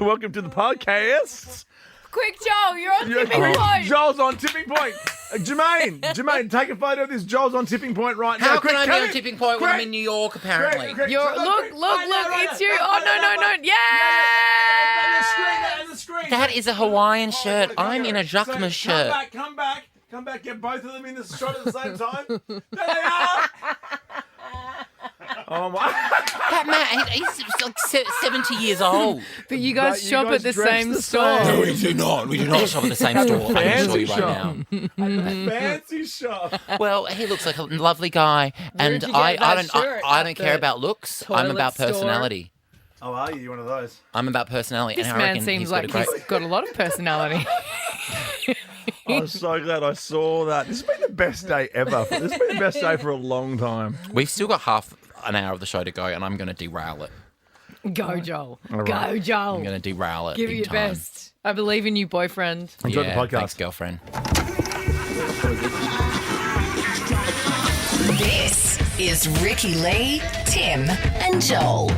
Welcome to the podcast. Quick, Joel, you're on tipping point. Joel's on tipping point. Jermaine, take a photo of this. Joel's on tipping point right now. How can I be on tipping point when I'm in New York, apparently? Look, it's you. Oh, no. Yeah! The screen. That is a Hawaiian shirt. I'm in a Jacquemus shirt. Come back. Get both of them in the shot at the same time. There they are. Oh, my. That man, he's like 70 years old. But you guys shop at the same store. No, we do not. We do not shop at the same store. I can assure you right now. Fancy shop. Well, he looks like a lovely guy, and I don't care about looks. I'm about personality. Oh, are you? You're one of those. I'm about personality. This man seems like he's got a lot of personality. I'm so glad I saw that. This has been the best day ever. This has been the best day for a long time. We've still got half an hour of the show to go, and I'm going to derail it. Go, Joel. All right. Go, Joel. I'm going to derail it. Give it your best. I believe in you, boyfriend. Enjoy the podcast. Thanks, girlfriend. This is Ricki Lee, Tim, and Joel.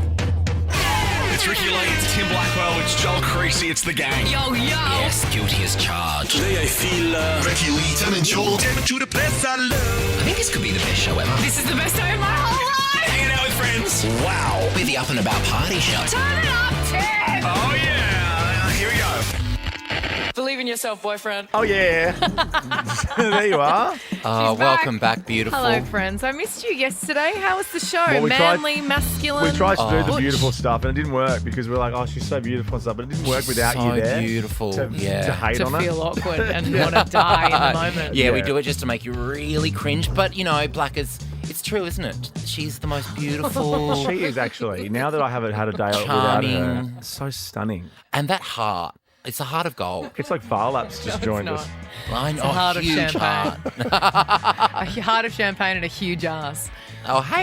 It's Ricki Lee, it's Tim Blackwell, it's Joel Creasy, it's the gang. Yo. Yes, guilty as charged. Today I feel Ricki Lee, Tim and Joel. Take me to the place I love. I think this could be the best show ever. This is the best day of my whole life. Hanging out with friends. Wow. We're the up and about party show. Turn it up, Tim. Oh yeah, here we go. Believe in yourself, boyfriend. Oh, yeah. There you are. Welcome back, beautiful. Hello, friends. I missed you yesterday. How was the show? Well, Manly, masculine. We tried to do the butch. beautiful stuff, and it didn't work because we're like, oh, she's so beautiful and stuff, but it didn't work without so you there. beautiful. To hate To on her. feel awkward and want to die in the moment. Yeah, we do it just to make you really cringe. But, you know, Blackers, it's true, isn't it? She's the most beautiful. She is actually. Now that I haven't had a day without her, Charming. so stunning. And that heart. It's a heart of gold. It's like Farlaps just joined not. us. I know, a heart of huge champagne. heart. A heart of champagne and a huge ass. Oh, hey.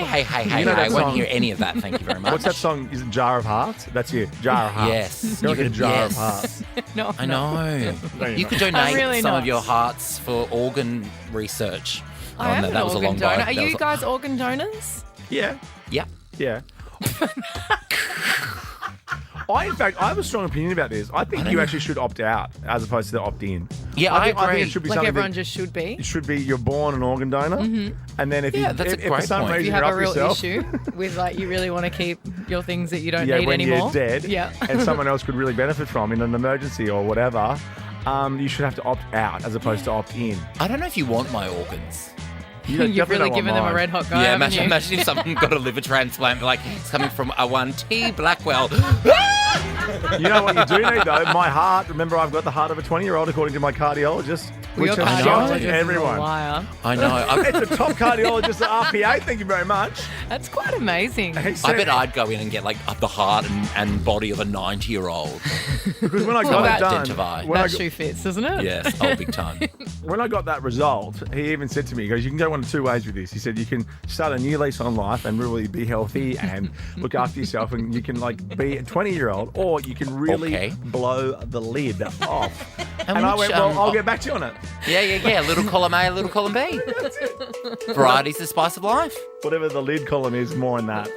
You know I that won't song? hear any of that. Thank you very much. What's that song? Is it Jar of Hearts? That's you. Jar of Hearts. Yes. You're like You a could- jar yes. of hearts. No, I know. you're You not. could I'm donate really some not. of your hearts for organ research. I am an that was a organ long donor. bow. Are That you was- guys organ donors? Yeah. Yeah. Yeah. In fact, I have a strong opinion about this. I think don't you know. actually should opt out as opposed to opt in. Yeah, I think agree. it should be Like something everyone that just should be. it should be you're born an organ donor, and then if Yeah, you that's a if for great some point. reason If you you're have a up real yourself, issue with like you really want to keep your things that you don't yeah, need when anymore. you're dead, Yeah. and someone else could really benefit from in an emergency or whatever, you should have to opt out as opposed to opt in. I don't know if you want my organs. You don't- You've definitely really don't given want them a mine. red hot go. Yeah, haven't you? imagine if someone got a liver transplant, like it's coming from a 1T Blackwell. You know what you do need though? My heart. Remember, I've got the heart of a 20-year-old according to my cardiologist, Well, which your has know. shocked cardiologist is a everyone. liar. I know. It's a top cardiologist at RPA. Thank you very much. That's quite amazing. He I said- bet I'd go in and get like the heart and body of a 90-year-old. because when I So got it done, identify. when I That got- shoe fits, doesn't it? Yes, oh, big time. when I got that result, he even said to me, he goes, you can go one of two ways with this. He said, you can start a new lease on life and really be healthy and look after yourself, and you can like be a 20-year-old, or you can really Okay. blow the lid off. And I which, went, well, I'll get back to you on it. Yeah. Little column A, little column B. Variety's the spice of life. Whatever the lid column is, more in that.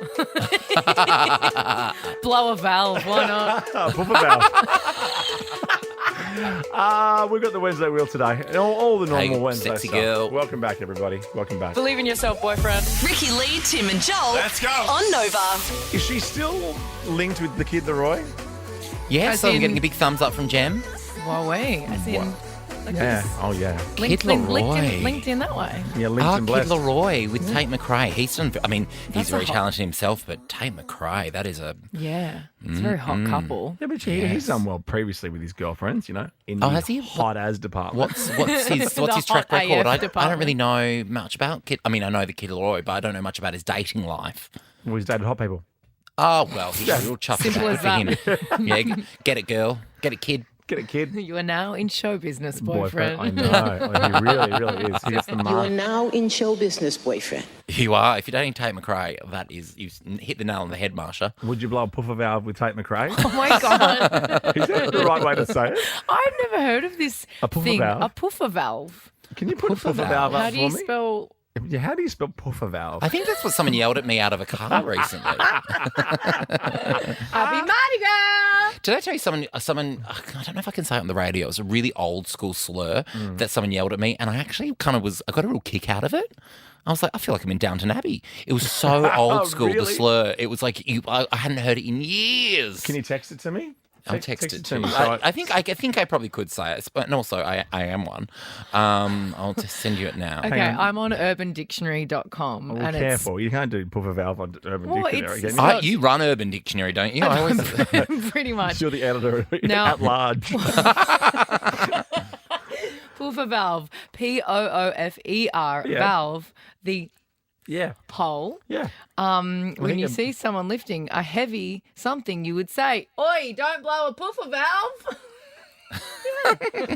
Blow a valve. Why not? Poofer valve. We've got the Wednesday wheel today. All the normal Hey, Wednesday sexy stuff. girl. Welcome back, everybody. Welcome back. Believe in yourself, boyfriend. Ricki Lee, Tim, and Joel. Let's go. On Nova. Is she still linked with the kid Leroy? Yeah, As so I'm in- getting a big thumbs up from Jem. Well, as in, like Yeah. this. Oh, yeah. Kid Leroy. linked in that way. Yeah, linked and Kid blessed. Leroy with Tate McRae. He's done. I mean, That's he's very a hot- talented himself, but Tate McRae, that is a. Yeah, it's a very hot couple. Yeah, but he's done well previously with his girlfriends, you know, in Oh, the has he? hot as department. What's his The what's his track hot record? AF I don't department. really know much about Kid. I mean, I know the Kid Leroy, but I don't know much about his dating life. Well, he's dated hot people. Oh well, he's a real chuff Simple as for him. Yeah, get it, girl. Get it, kid. Get it, kid. You are now in show business, boyfriend. I know. Like, he really is. He gets the You are mark. now in show business, boyfriend. You are. If you're dating Tate McRae, that is you hit the nail on the head, Marsha. Would you blow a puffer valve with Tate McRae? Oh my god! Is that the right way to say it? I've never heard of this A puffer thing. valve? A puffer valve. Can you put a Puffer puffer valve How up do for you me? spell Yeah, how do you spell Poofer valve? I think that's what someone yelled at me out of a car recently. Happy Mardi Gras! Did I tell you someone, I don't know if I can say it on the radio, it was a really old school slur that someone yelled at me, and I actually I got a real kick out of it. I was like, I feel like I'm in Downton Abbey. It was so old school, Really? the slur. It was like, I hadn't heard it in years. Can you text it to me? I'll text it to me. you. I think I probably could say it, and also I am one. I'll just send you it now. Okay, I'm on urbandictionary.com. Well, and careful. You can't do Poofer valve on Urban Dictionary. it's Can you? You run Urban Dictionary, don't you? I always... Pretty much. You're the editor Now- at large. Poofer valve. Poofer, Yeah. valve, the Yeah. hole. Yeah. When you see someone lifting a heavy something, you would say, "Oi, don't blow a poofer valve."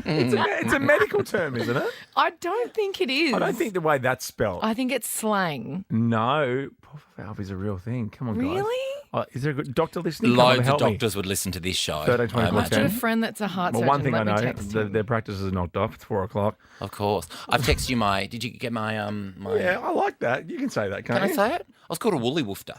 It's a medical term, isn't it? I don't think it is. I don't think the way that's spelled. I think it's slang. No. Poofer valve is a real thing. Come on, guys. Really? Is there a good doctor listening? Come on, Loads of help me. doctors would listen to this show. 13, 24, I I've got a imagine. friend that's a heart Well, surgeon. one thing I Let me know, text him. their practice is knocked off. It's 4 o'clock. Of course. I've texted you my... Did you get my... my Yeah, I like that. You can say that, can't Can I you? say it? I was called a woolly woofter.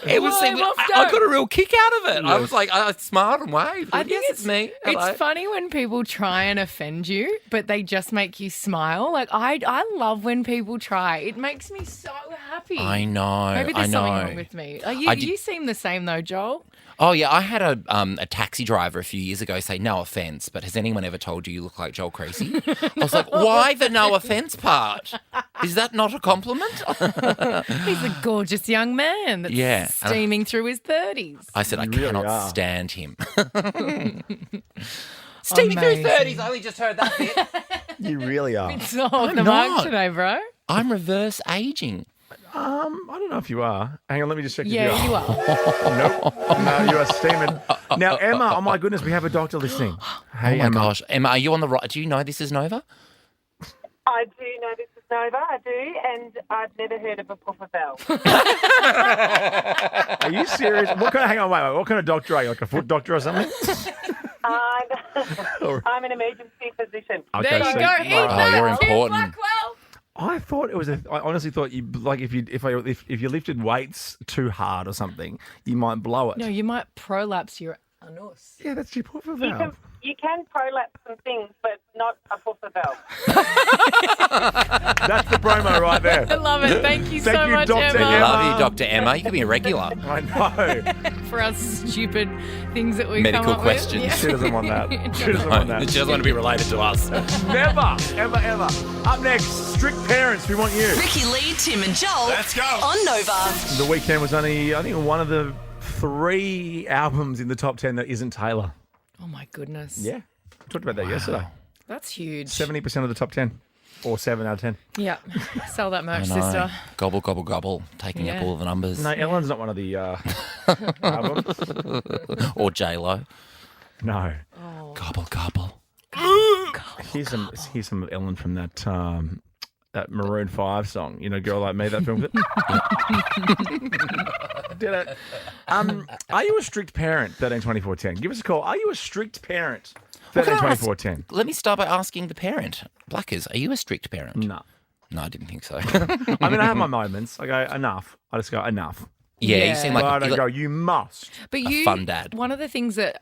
It was. Woolly I woofter. got a real kick out of it. I was like, I smiled and waved. I think yes, it's me. Hello. It's funny when people try and offend you, but they just make you smile. Like I love when people try. It makes me so happy. I know. Maybe I there's know. something wrong with me. You seem the same though, Joel. Oh yeah, I had a taxi driver a few years ago say, "No offense, but has anyone ever told you look like Joel Creasy?" I was like, "Why the no offense part? Is that not a compliment?" He's a gorgeous young man that's Yeah. steaming through his 30s. I said, "I really cannot are. stand him." Steaming through Amazing. 30s. I only just heard that bit. You really are. It's off the mark not. today, bro. I'm reverse aging. I don't know if you are. Hang on, let me just check. Yeah, if you are. Nope. No, you are steaming. Now, Emma, oh my goodness, we have a doctor listening. Hey, Oh my Emma. gosh, Emma, are you on the right? Do you know this is Nova? I do know this is Nova, I do, and I've never heard of a puffer valve. Are you serious? Hang on, wait. What kind of doctor are you? Like a foot doctor or something? I'm an emergency physician. Okay, There you so- go. right. Eat Oh, that, you're Tim important. Blackwell. I thought it was I honestly thought you like if you lifted weights too hard or something, you might blow it. No, you might prolapse your anus. Yeah, that's your puffer You valve. can prolapse some things, but not a puffer valve. That's the promo right I there. love it. Thank you so Thank you, much, Dr. Emma. Emma. Love you, Dr. Emma. You could be a regular. I know. For our stupid things that we Medical come up questions. with. She doesn't want that. She doesn't want that. She doesn't want to be related to us. Never, ever, ever. Up next, strict parents. We want you. Ricky Lee, Tim and Joel. Let's go. On Nova. The Weekend was only, I think, one of the 3 albums in the top 10 that isn't Taylor. Oh my goodness. Yeah. We talked about that yesterday. That's huge. 70% of the top 10. Or 7 out of 10. Yeah. Sell that merch, I know. sister. Gobble, gobble, gobble. Taking up Yeah. all the numbers. No, Ellen's not one of the albums. Or JLo. No. Gobble, gobble. Here's some Ellen from that that Maroon 5 song. You know, Girl Like Me, that film. Did it. Are you a strict parent, 13, 24, 10? Give us a call. Are you a strict parent, 13, can I 24, 10? Let me start by asking the parent. Blackers, are you a strict parent? No. No, I didn't think so. I mean, I have my moments. I go, enough. I just go, enough. Yeah, Yeah. you seem But I like don't go, you must. But a you, fun dad. One of the things that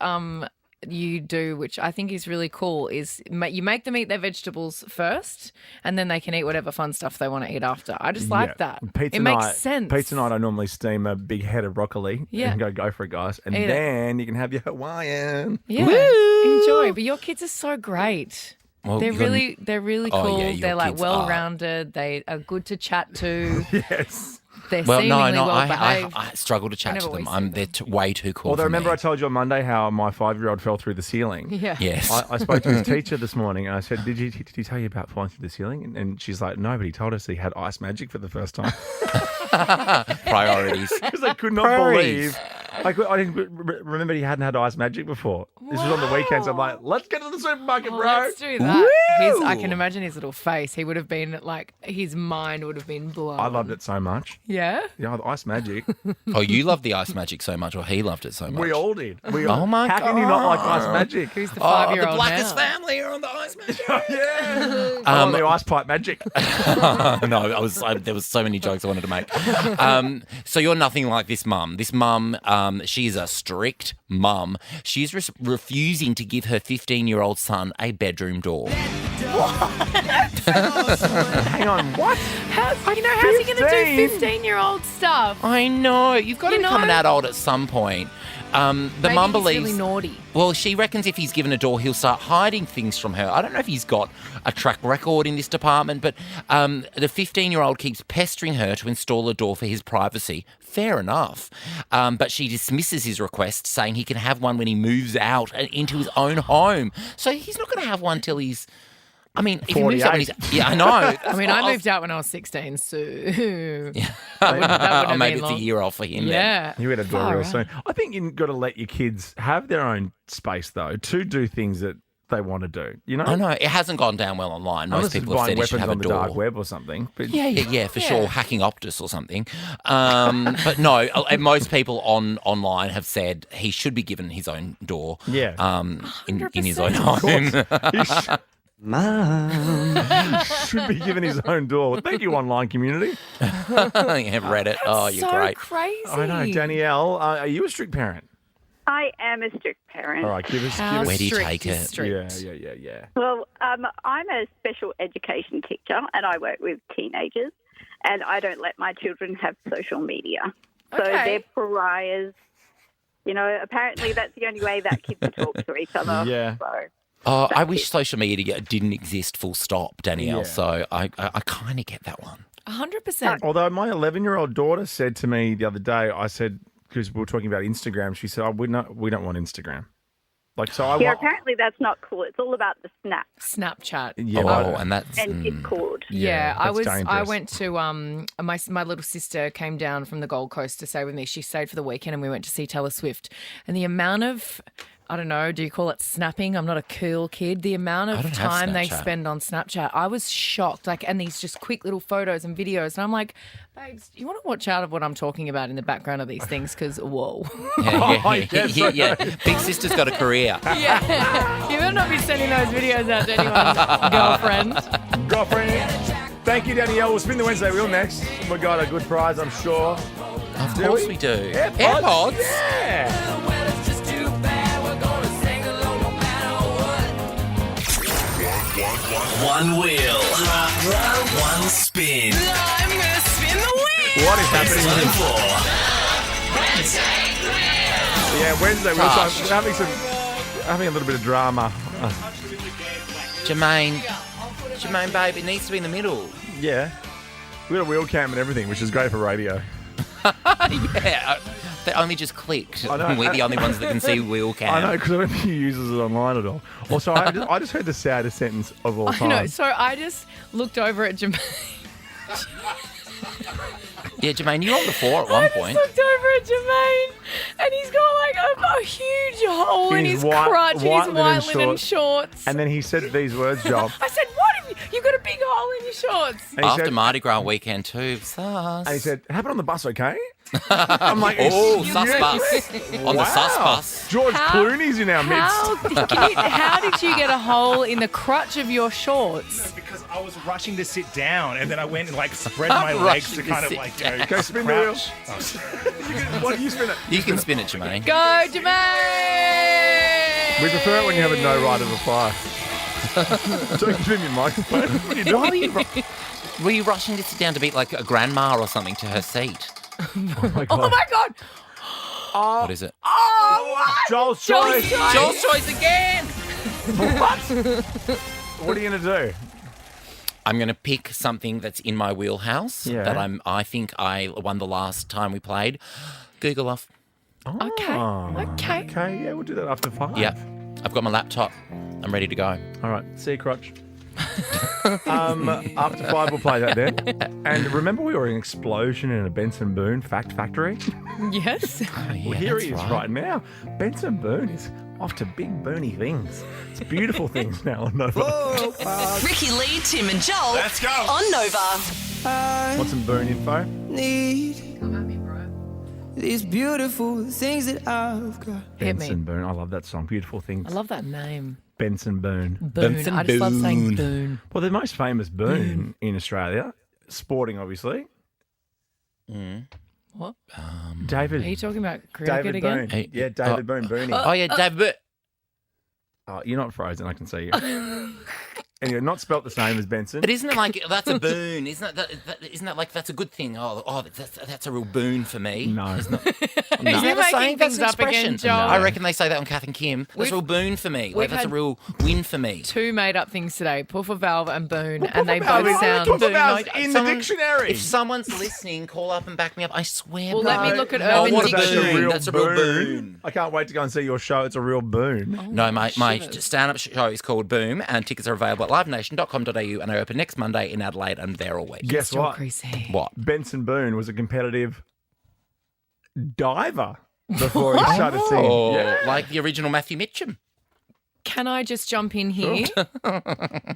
you do, which I think is really cool, is you make them eat their vegetables first, and then they can eat whatever fun stuff they want to eat after. I just like that. Pizza it night, makes sense. Pizza night, I normally steam a big head of broccoli. Yeah. And go for it, guys. And Eat it. then you can have your Hawaiian. Yeah, enjoy. But your kids are so great. Well, They're you gotta- really Oh, cool. yeah, your They're like kids are. well-rounded. They are good to chat to. Yes. They're Well, seemingly no, well I behaved. struggle to chat Whenever to we them. see them. They're way too cool. Although for remember me. I told you on Monday how my 5-year-old fell through the ceiling? Yeah. Yes. I spoke to his teacher this morning and I said, did he tell you about falling through the ceiling? And she's like, no, but he told us he had ice magic for the first time. Priorities. Because I could not Priorities. believe I didn't remember he hadn't had ice magic before. This was on the weekends. I'm like, let's get to the supermarket, bro. Let's do that. I can imagine his little face. He would have been like, his mind would have been blown. I loved it so much. Yeah? Yeah, the ice magic. Oh, you loved the ice magic so much, or he loved it so much? We all did. Oh my How can you not like ice God. magic? Who's the Oh, 5-year-old the Blackest now? family are on the ice magic. Yeah. I'm on the ice pipe magic. No, there was so many jokes I wanted to make. So you're nothing like this mum. This mum, she's a strict mum. She's refusing to give her 15-year-old son a bedroom door. Hang on, what? How's he going to do 15-year-old stuff? I know. You've got to You become know- an adult at some point. The Maybe mum he's believes... really naughty. Well, she reckons if he's given a door, he'll start hiding things from her. I don't know if he's got a track record in this department, but the 15-year-old keeps pestering her to install a door for his privacy. Fair enough. But she dismisses his request, saying he can have one when he moves out and into his own home. So he's not going to have one till he's... I mean, if he moves out when he's... Yeah, I know. I mean, I moved out when I was 16, so... that would have Maybe been it's a long. year off for him then. Yeah. You had a door Far real out. soon. I think you've got to let your kids have their own space, though, to do things that they want to do. You know? I know. It hasn't gone down well online. Most Unless it's people have buying said he should weapons have a on the dark door. web or something. But Yeah, for sure. Hacking Optus or something. But no, most people online have said he should be given his own door. Yeah. In his own 100%. home. He should be given his own door. Thank you, online community. Yeah, Reddit. Oh, you're so great. crazy. I know, Danielle. Are you a strict parent? I am a strict parent. All right, give us. How Where do you strict take is it? strict? Yeah. Well, I'm a special education teacher and I work with teenagers and I don't let my children have social media. So Okay. they're pariahs. You know, apparently that's the only way that kids talk to each other. Yeah. So. Oh, I wish social media didn't exist full stop, Danielle. Yeah. So I kind of get that one. 100%. Although my 11-year-old daughter said to me the other day, I said, because we were talking about Instagram, she said, we don't want Instagram. Like, so I Yeah, want. apparently that's not cool. It's all about the snap Snapchat. Yeah, Oh, I don't- and that's... and Discord. Yeah, I that's was. I dangerous. went to my little sister came down from the Gold Coast to stay with me. She stayed for the weekend, and we went to see Taylor Swift. And the amount of, I don't know, do you call it snapping? I'm not a cool kid. The amount I of don't have time they Snapchat. spend on Snapchat, I was shocked. Like, and these just quick little photos and videos, and I'm like, babes, you want to watch out of what I'm talking about in the background of these things? Because whoa, Yeah. Big sister's got a career. yeah, you better not be sending those videos out to anyone's girlfriend. Girlfriend. Thank you, Danielle. We'll spin the Wednesday wheel next. We got a good prize, I'm sure. Of Do course we? we do. AirPods? AirPods? Yeah. One wheel. One spin. I'm gonna spin the wheel. What is happening? Time for Yeah, Wednesday. We're Gosh. having a little bit of drama. Jermaine, babe, it needs to be in the middle. Yeah. We got a wheel cam and everything, which is great for radio. Yeah, they only just clicked. I know. We're the only ones that can see wheel cam. I know, because I don't think he uses it online at all. Also, I just heard the saddest sentence of all I time. know. So I just looked over at Jermaine. Yeah, Jermaine, you were on the floor at one point. I just looked over at Jermaine, and he's got like a huge hole in his white- crotch and white his linen white linen shorts. And then he said these words, Joel. I said, "What have you got a big hole in your shorts?" And he After said, Mardi Gras weekend too. Sus. and he said, "Happened on the bus, okay?" I'm like, Oh, sus "Excuse bus. me?" On the sus Wow. bus. George How- Clooney's in our midst. How did you get a hole in the crotch of your shorts? Because I was rushing to sit down, and then I went and like spread my legs to Rushing to kind of sit like down. Go spin the wheel. crouch. Oh. Why do you spin it? You can spin it, Jermaine. Go, Jermaine! We prefer it when you have a no right of reply. So you can spin your microphone. What are you doing? Were you rushing to sit down to beat like a grandma or something to her seat? Oh my Oh God. my God! What is it? Oh, what? Joel's Joel's choice. choice. Joel's choice again! What are you going to do? I'm going to pick something that's in my wheelhouse Yeah. that I think I won the last time we played. Google off. Okay. Okay. Okay, yeah, we'll do that after 5. Yeah. I've got my laptop. I'm ready to go. All right, see you, crotch. After 5, we'll play that then. And remember, we were an explosion in a Benson Boone fact factory. Yes. Well, here he is right now. Benson Boone is off to big boony things. It's beautiful things now on Nova. Ricki Lee, Tim and Joel. Let's go. On Nova. Want some Boone info? These beautiful things that I've got. Hit me. Benson Boone. I love that song. Beautiful things. I love that name. Benson Boone. Boone. Benson I just love saying Boone. Boone. Well, the most famous Boone in Australia, sporting obviously, What? David. Are you talking about cricket David again? Boone. Hey, Yeah, David Boone. Booney. Oh, yeah, David. Oh, you're not frozen. I can see you. Anyway, not spelt the same as Benson. But isn't it like that's a boon? Isn't that like that's a good thing? Oh, that's a real boon for me. No. Isn't it? You're Never making saying that's things an up again, expression. Joel. I reckon they say that on Kath and Kim. That's a real boon for me. Like, we've that's a had real win for me. 2 made-up things today, Poofer Valve and Boone, and they Valve both is- sound... Poofer Valve's Like, in someone- the dictionary. If someone's listening, call up and back me up. I swear. Well, bro. let me look at Oh, Urban what a Dictionary. boon. That's a real boon. I can't wait to go and see your show. It's a real boon. No, my stand-up show is called Boom, and tickets are available at livenation.com.au, and I open next Monday in Adelaide. I'm there all week. Guess Joel what? Creasy. What? Benson Boone was a competitive diver before he started singing. Oh, Yeah. like the original Matthew Mitchum. Can I just jump in here?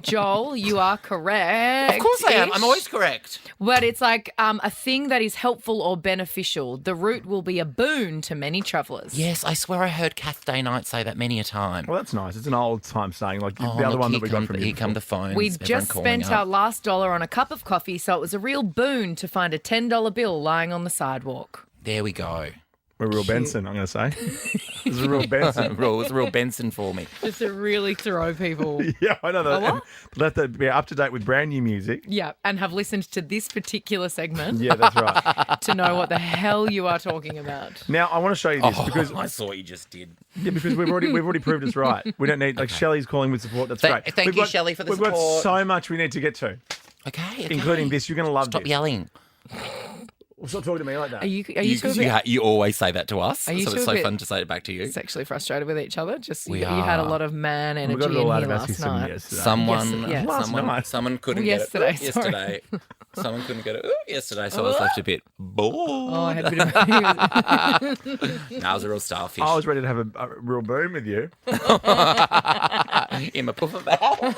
Joel, you are correct. Of course I am. I'm always correct. But it's like a thing that is helpful or beneficial. The route will be a boon to many travellers. Yes, I swear I heard Kath Day Night say that many a time. Well, that's nice. It's an old time saying, like the Oh, other look, one that here we got come- from you. Here come the before. phones. We Everyone just calling spent up. our last dollar on a cup of coffee, so it was a real boon to find a $10 bill lying on the sidewalk. There we go. We're real Benson, I'm going to say. It's a real Benson. It's a real Benson for me. Just to really throw people. Yeah, I know that. A what? And let that be up to date with brand new music. Yeah, and have listened to this particular segment Yeah, that's right. to know what the hell you are talking about. Now I want to show you this because I saw what you just did. yeah, because we've already proved it's right. We don't need like Shelley's calling with support. That's great. Thank you, Shelley, for the We've got support. so much we need to get to, Okay. including this. You're going to love Stop this. yelling. Well, stop talking to me like that. Are you two a bit You always say that to us, so Are you two it's a so bit fun to say it back to you. sexually frustrated with each other? Just We you had a are. lot of man we energy got it all out in of here our last system night. yesterday. Someone, Yes, last night. someone couldn't Yesterday, get it. sorry. Yesterday, someone couldn't get it. Yesterday, so I was left a bit bored. Oh, I had a bit of Now I was a real starfish. I was ready to have a real boom with you. in my puffer mouth.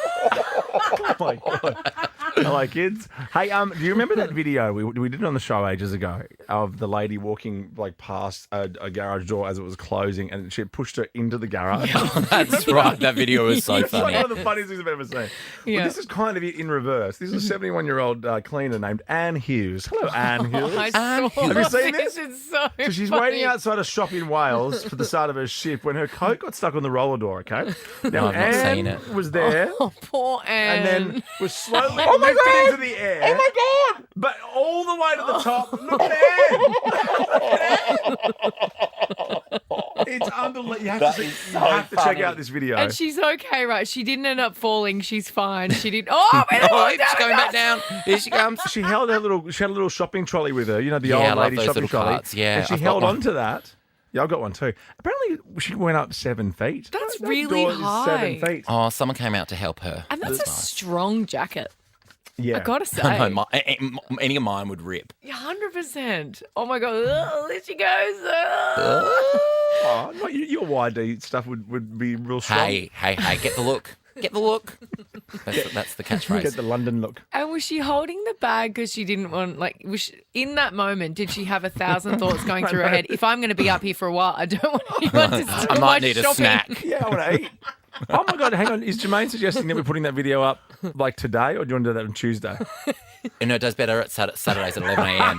Oh my god. Hello, kids. Hey, do you remember that video we did it on the show ages ago of the lady walking like past a garage door as it was closing, and she pushed her into the garage? That's right. That video was so It's like funny. one of the funniest things I've ever seen. Yeah. Well, this is kind of it in reverse. This is a 71-year-old cleaner named Anne Hughes. Hello, Anne Hughes. I saw Have you seen this? It's so So she's funny. waiting outside a shop in Wales for the start of her shift when her coat got stuck on the roller door, okay? Now, I've not Anne seen it. was there Oh, poor Anne. and then was slowly lifted into the air. Oh, my God! But all the way to the top. Look at Anne! It's unbelievable. You have to check out this video. And she's okay, right? She didn't end up falling. She's fine. She did. Oh, man, Oh, she's going back down. Here she comes. She had a little shopping trolley with her, you know, the Yeah, I old love lady those shopping little trolley. carts, yeah, And she I've got held one. on to that. Yeah, I've got one too. Apparently, she went up 7 feet. That's That really door is high. 7 feet. Oh, someone came out to help her. And that's a strong jacket. Yeah. I gotta say. No, any of mine would rip. 100%. Oh my God. Oh, there she goes. Oh, no, your YD stuff would be real strong. Hey, get the look. Get the look. That's the You get catchphrase. the London look. And was she holding the bag because she didn't want, like, in that moment, did she have 1,000 thoughts going through her head? If I'm going to be up here for a while, I don't want anyone to steal I my might need a shopping. snack. Yeah, I want to eat. Oh my God, hang on. Is Jermaine suggesting that we're putting that video up like today, or do you want to do that on Tuesday? No, it does better at Saturdays at 11 a.m.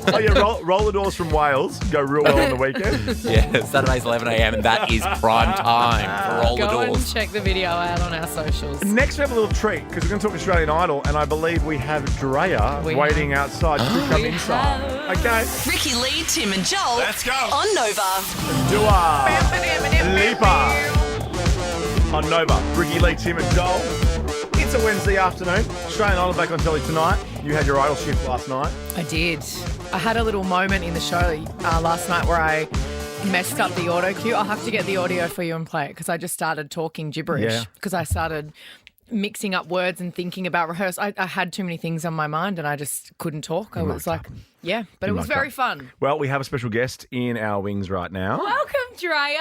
Oh yeah, roller doors from Wales go real well on the weekend. Yeah, Saturdays 11 a.m. and that is prime time for roller Go and doors. check the video out on our socials. Next, we have a little treat because we're going to talk Australian Idol, and I believe we have Drea We waiting outside to come We inside. have. Okay, Ricki Lee, Tim and Joel. Let's go. On Nova. Dua Lipa on Nova. Ricki Lee, Tim and Joel. It's a Wednesday afternoon. Australian Idol back on telly tonight. You had your Idol shift last night. I did. I had a little moment in the show last night where I messed up the auto cue. I'll have to get the audio for you and play it because I just started talking gibberish Yeah. because I started mixing up words and thinking about rehearse. I had too many things on my mind and I just couldn't talk. I was like, but it was very fun. Well, we have a special guest in our wings right now. Welcome, Drea.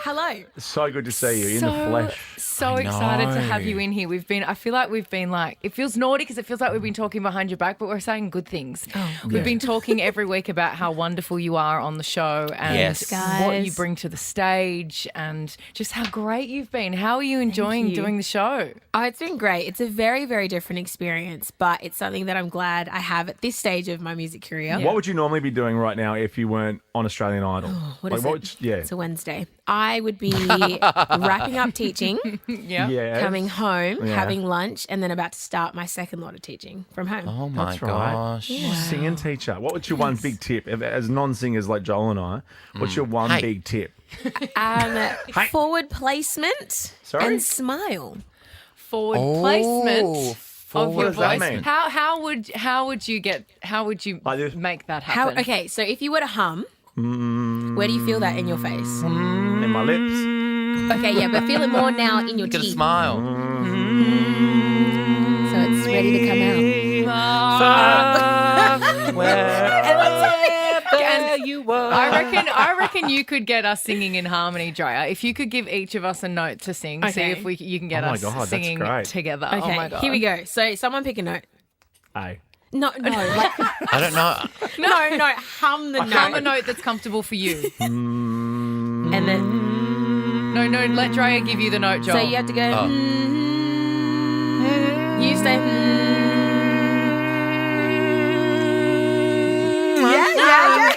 Hello. So good to see you in the flesh. So excited to have you in here. I feel like we've been it feels naughty because it feels like we've been talking behind your back, but we're saying good things. We've been talking every week about how wonderful you are on the show and what you bring to the stage and just how great you've been. How are you enjoying doing the show? Oh, it's been great. It's a very, very different experience, but it's something that I'm glad I have at this stage of my music career. What would you normally be doing right now if you weren't on Australian Idol? What is it? It's a Wednesday. I would be wrapping up teaching, coming home, having lunch, and then about to start my second lot of teaching from home. Oh, my gosh. Wow. Singing teacher. What was your one big tip? As non-singers like Joel and I, what's your one big tip? Forward placement and smile. Forward placement of your voice. Mean? How would you make that happen? Okay, so if you were to hum, where do you feel that in your face? In my lips. Okay, yeah, but feel it more now in your Get a teeth. smile. So it's ready to come out. I reckon you could get us singing in harmony, Drea. If you could give each of us a note to sing, see if you can get us singing together. Okay, oh my God. Here we go. So someone pick a note. A. No, like I don't know. no, hum the note. Hum a note that's comfortable for you. And then No, let Drea give you the note, Joel. So you have to go. You stay. Yeah.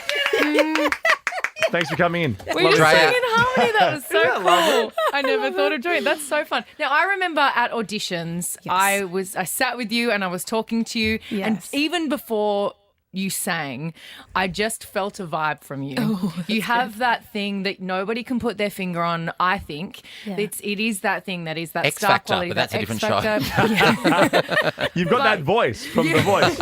Thanks for coming in. We just sang in harmony. That was so cool. I never thought of doing it. That's so fun. Now, I remember at auditions, I sat with you and I was talking to you. Yes. And even before you sang, I just felt a vibe from you. You have that thing that nobody can put their finger on, I think. Yeah. It is that thing that is that X star Factor, quality. but that's a that different X show. Factor. You've got that voice from The Voice.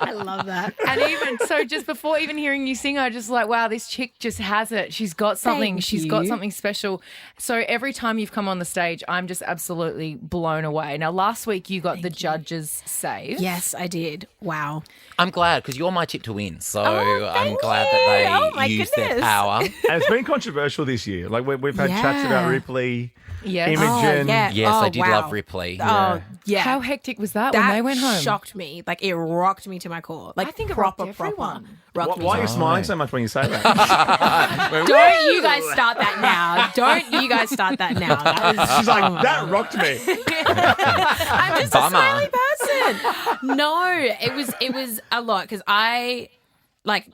I love that. And even so, just before even hearing you sing, I just like, wow, this chick just has it. She's got something. Thank She's you. got something special. So every time you've come on the stage, I'm just absolutely blown away. Now, last week you got the judges' save. Yes, I did. Wow. I'm glad because you're my tip to win. So I'm thank glad you. that Oh, my they use their goodness. power. And it's been controversial this year. Like we've had chats about Ripley, Yes. Imogen. Yes, I did wow. love Ripley. Oh, yeah. How hectic was that when that they went home? shocked me. Like, it rocked me to my core. Like, I think it proper, rocked everyone. rocked me. Why are you smiling so much when you say that? Don't you guys start that now. Don't you guys start that now. That was, She's like, that rocked me. I'm just Bummer. a smiley person. No, it was a lot because I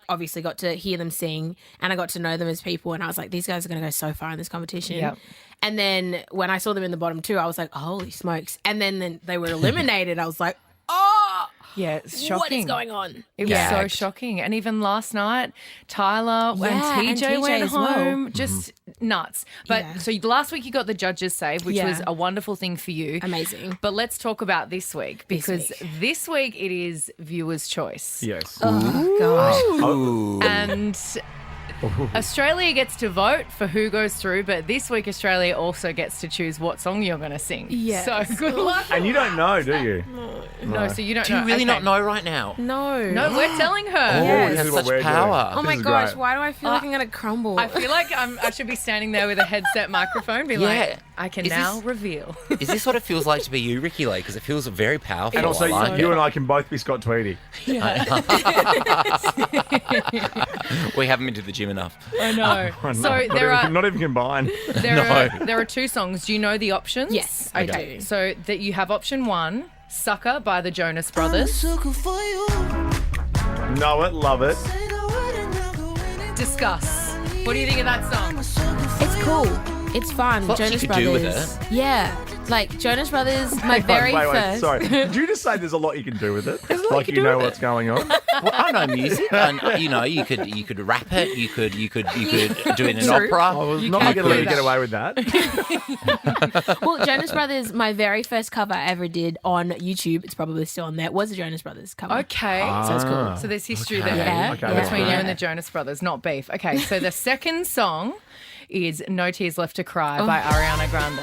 obviously got to hear them sing and I got to know them as people and I was like, these guys are going to go so far in this competition. Yep. And then when I saw them in the bottom two, I was like, holy smokes. And then they were eliminated. I was like, oh, Yeah, it's shocking. what is going on? It was so shocking. And even last night, Tyler and TJ went as well. home. Just nuts. But so last week you got the judges' save, which was a wonderful thing for you. Amazing. But let's talk about this week because this week it is viewers' choice. Yes. Oh, gosh. And Australia gets to vote for who goes through, but this week Australia also gets to choose what song you're going to sing. Yes. So good luck. And you don't know, do you? No, so you don't Do know. you really Okay. not know right now? No. No, we're telling her. Yes. You This have is what such we're power. Oh, This my is gosh. great. Why do I feel like I'm going to crumble? I feel like I should be standing there with a headset microphone, be like, Yeah. I can Is now this- reveal. Is this what it feels like to be you, Ricki Lee? Because it feels very powerful. And also, I like you it. and I can both be Scott Tweedy. We haven't been to the gym enough. I know. So Not even combined. there are two songs. Do you know the options? Yes, Okay. I do. So that you have option one, Sucker by the Jonas Brothers. Know it, love it. Discuss. What do you think of that song? It's cool. It's fun. Lots you Jonas could Brothers. do with it. Yeah. Like Jonas Brothers, my very wait, first. sorry. Did you just say there's a lot you can do with it? lot Like you you can do know with what's it. going on? Well, I know music, and you could rap it. You could do it in an True. opera. I was not can going to let do you get that. away with that. Well, Jonas Brothers, my very first cover I ever did on YouTube, it's probably still on there, was a Jonas Brothers cover. Okay. So it's cool. So there's history Okay. there Yeah. Okay, yeah. between you yeah. and the Jonas Brothers, not beef. Okay, so the second song is No Tears Left to Cry by Ariana Grande.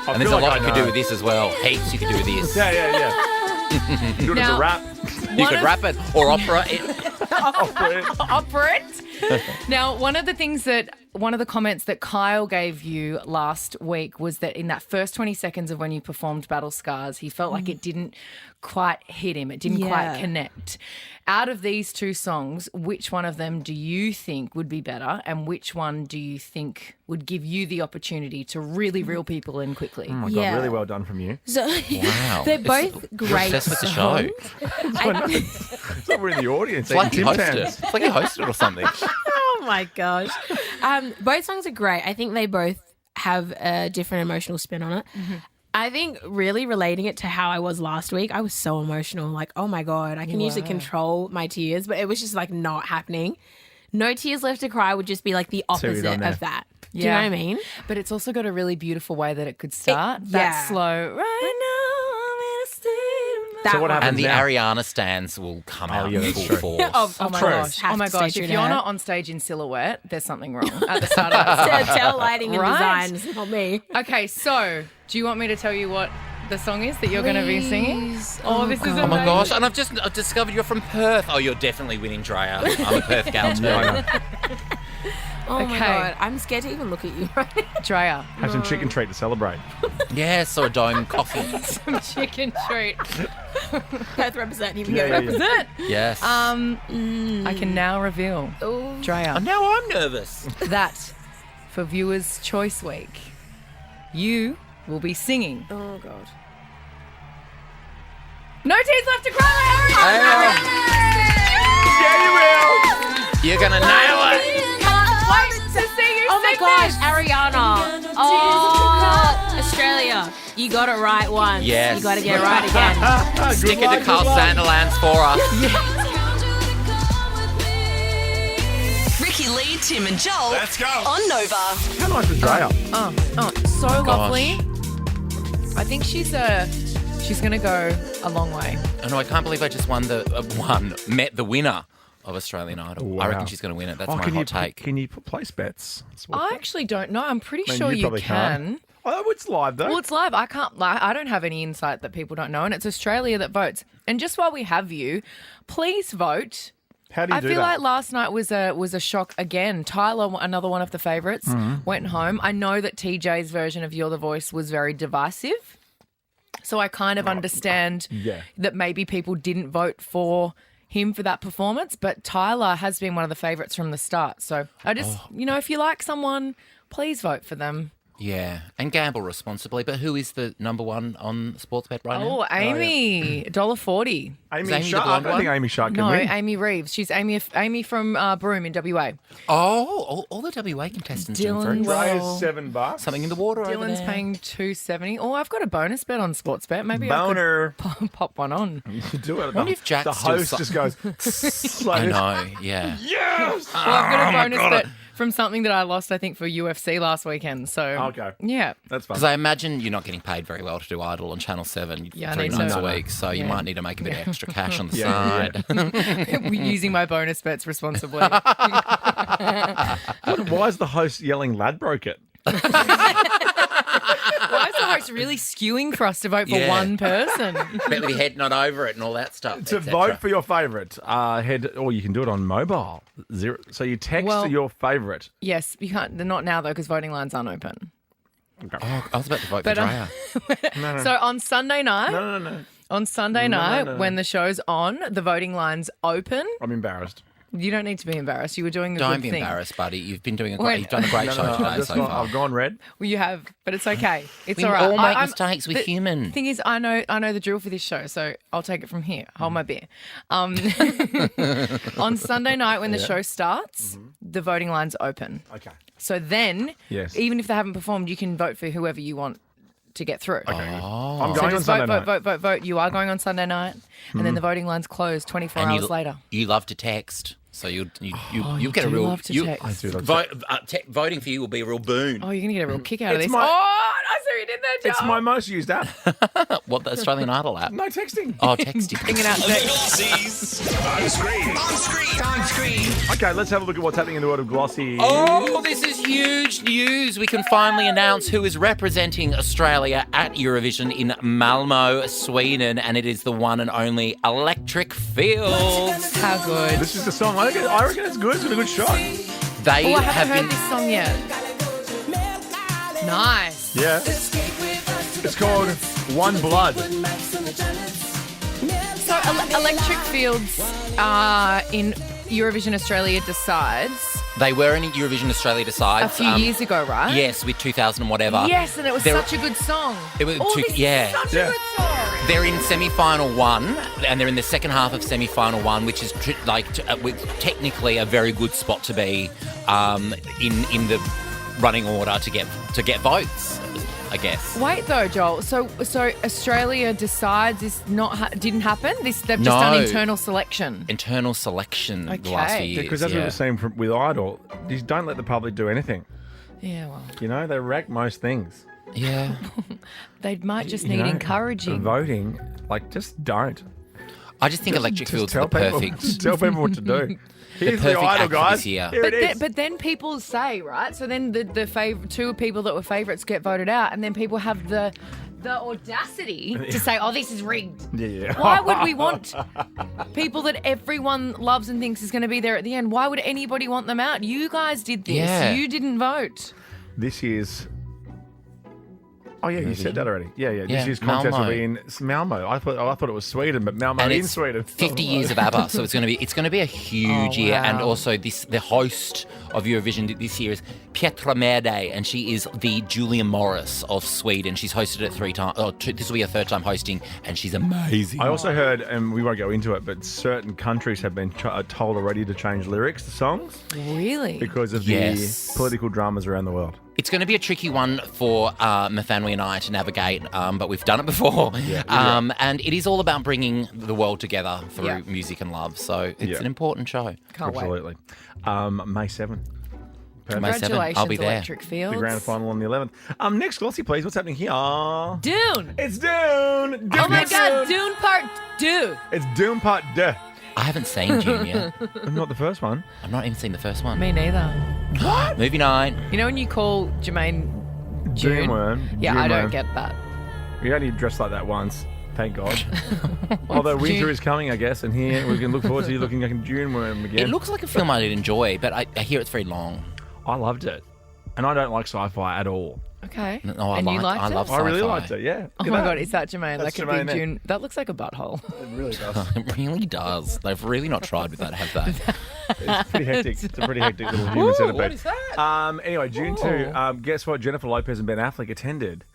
And there's a lot you could do with this as well. Heaps you could do with this. Yeah. You do it as a rap. You could rap it or opera it. Opera it. Now, one of the comments that Kyle gave you last week was that in that first 20 seconds of when you performed Battle Scars, he felt like it didn't quite hit him. It didn't quite connect. Out of these two songs, which one of them do you think would be better, and which one do you think would give you the opportunity to really reel people in quickly? Oh my God, really well done from you. So, Wow. They're both great Obsessed with the show. It's like we're in the audience. It's like you eating hosted Tim it. Tams. It's like you hosted it or something. Oh my gosh. Both songs are great. I think they both have a different emotional spin on it. Mm-hmm. I think really relating it to how I was last week, I was so emotional. Like, oh my God, I can usually control my tears, but it was just like not happening. No Tears Left to Cry would just be like the opposite of that. Do you know what I mean? But it's also got a really beautiful way that it could start. That slow, right now I'm in a state of mind. So what happens And the now? Ariana stands will come out in full force. Oh my gosh. Have Oh my to stay gosh. true If to you're her. not on stage in silhouette, there's something wrong at the start of that. Tell lighting and Right. design, not me. Okay, so do you want me to tell you what the song is that you're going to be singing? Oh, this is amazing. Oh my gosh, and I've discovered you're from Perth. Oh, you're definitely winning, Drea. I'm a Perth gal too. Oh my Okay. God, I'm scared to even look at you right now. Drea, Have some chicken treat to celebrate. Yes, or a dome coffee. some chicken treat. Both represent you. Yeah. Represent. Yes. I can now reveal, Drea, And now I'm nervous. that for Viewers' Choice Week, you will be singing Oh God. No Tears Left to Cry. Yeah, you will. You're gonna nail it. Wait to see you Oh my sing gosh, this. Ariana. Oh, Australia. You got it right once. Yes. You got to get it right again. Stick it to Carl Sanderlands for us. Ricky Lee, Tim and Joel. Let's go. On Nova. How nice was Drea? So lovely. I think she's gonna go a long way. Oh no, I can't believe I just met the winner of Australian Idol. Wow. I reckon she's going to win it. That's my can hot you, take. Can you place bets? I actually don't know. I'm pretty I mean, sure you you probably can. Oh, it's live though. Well, it's live. I don't have any insight that people don't know, and it's Australia that votes. And just while we have you, please vote. How do you I do feel that? like last night was a shock again. Tyler, another one of the favourites, Mm-hmm. went home. I know that TJ's version of You're the Voice was very divisive, so I kind of understand that maybe people didn't vote for him for that performance. But Tyler has been one of the favourites from the start. So I just, if you like someone, please vote for them. Yeah, and gamble responsibly. But who is the number one on Sportsbet right now? Oh, Amy, $1.40. Amy Amy the Shark. I blonde don't think one? Amy Shark can No, win. Amy Reeves. She's Amy from Broome in WA. Oh, all the WA contestants doing Dylan very Well- Drea's $7. something in the water over Dylan's there. paying $2.70. Oh, I've got a bonus bet on Sportsbet. Maybe Boner. I could pop one on. You do it. wonder if Jack's the still host so- just goes. I know, yeah. Yes. Well, I've got a bonus bet from something that I lost, I think, for UFC last weekend. So, Okay. yeah. That's fun. Because I imagine you're not getting paid very well to do Idol on Channel 7 Yeah, I 3 need nights to- a week, so you Yeah. might need to make a bit of extra cash on the Yeah, side. Using my bonus bets responsibly. Why is the host yelling Ladbroke it? Why is the host really skewing for us to vote for Yeah. one person? Bet with your head not over it and all that stuff. To et cetera. vote for your favourite, or you can do it on mobile. So you text your favourite. Yes, you can't. They're not now, though, because voting lines aren't open. Oh, I was about to vote But, for Drea. So on Sunday night, No. on Sunday night, when the show's on, the voting line's open. I'm embarrassed. You don't need to be embarrassed. You were doing a Don't good be thing. embarrassed, buddy. You've been doing When- you've done a great show today so far. I've gone red. Well, you have, but it's okay. It's We all right. all make I'm- mistakes. We're the human. Thing is, I know the drill for this show, so I'll take it from here. Hold my beer. On Sunday night when the show starts, the voting line's open. Okay. So then, Yes. even if they haven't performed, you can vote for whoever you want to get through. I'm So going on just Sunday vote, night. vote. You are going on Sunday night, and then the voting line's closed 24 And hours later. You love to text. So you'll get a real. Love to text. I do love to Voting for you will be a real boon. Oh, you're going to get a real kick out of It's this. my- I see what you did there, Joel. It's my most used app. What, the Australian Idol app? No texting. Oh, texting. Bring it out The next. Glossys. On screen. On screen. Okay, let's have a look at what's happening in the world of Glossy. Oh, this is huge news. We can finally announce who is representing Australia at Eurovision in Malmö, Sweden, and it is the one and only Electric Fields. How good. This is the song. I reckon it's good. It's got a good shot. They Oh, I have haven't been. heard this song yet. Nice. Yeah. It's called One Blood. So Electric Fields in Eurovision Australia Decides They were in Eurovision Australia Decides a few years ago, right? Yes, with 2000 and whatever. Yes, and it was They're- such a good song. It was oh, too- this yeah. is such Yeah. a good song. They're in semi-final one, and they're in the second half of semi-final one, which is with technically a very good spot to be in the running order to get votes, I guess. Wait though, Joel. So Australia Decides is didn't happen. They've just No. done internal selection. Internal selection the last few Okay. years. Because as we were saying with Idol, you don't let the public do anything. Yeah, well, You know, they wreck most things. Yeah. they might just You need know, encouraging. Voting, just don't. I just think Electric Fields are the perfect. Just tell people what to do. Here's the perfect Idol, act for guys. this year. Here it is. But then people say, right? So then the two people that were favourites get voted out, and then people have the audacity to say, "Oh, this is rigged." Yeah. Why would we want people that everyone loves and thinks is going to be there at the end? Why would anybody want them out? You guys did this. Yeah. You didn't vote. This year's. Oh yeah, you said that already. Yeah. This Yeah, year's contest will Malmö. be in Malmö. I thought it was Sweden, but Malmö And in it's Sweden. 50 years of ABBA, so it's going to be a huge Oh, year. wow. And also the host of Eurovision this year is Petra Mede, and she is the Julia Morris of Sweden. She's hosted it 3 times. This will be her 3rd time hosting, and she's amazing. I also heard, and we won't go into it, but certain countries have been told already to change lyrics to songs Really? because of Yes. the political dramas around the world. It's going to be a tricky one for Mathanwi and I to navigate, but we've done it before. Yeah. And it is all about bringing the world together through Yeah. music and love. So it's Yeah. an important show. Can't wait. Absolutely. May 7th. May 7th, Congratulations, I'll be there. Electric Fields. The grand final on the 11th. Next, Glossy, please. What's happening here? Dune. It's Dune. Oh my God, Dune Part 2. It's Dune Part 2. I haven't seen Dune yet. Not the first one. I've not even seen the first one. Me neither. Movie night. You know when you call Jermaine Dune June? worm. Yeah, Dune I don't worm. get that. We only dressed like that once. Thank God. Although winter Dune? is coming, I guess, and here we can look forward to you looking like a Dune worm again. It looks like a film I did enjoy, but I hear it's very long. I loved it. And I don't like sci-fi at all. Okay. No, and you liked I it? love I really sci-fi. liked it, yeah. Oh my God, is that Jermaine? That's Like a Jermaine big there. June. That looks like a butthole. It really does. It really does. They've really not tried with that, have they? It's pretty hectic. It's a pretty hectic little human centipede. what is that? Anyway, June 2, guess what? Jennifer Lopez and Ben Affleck attended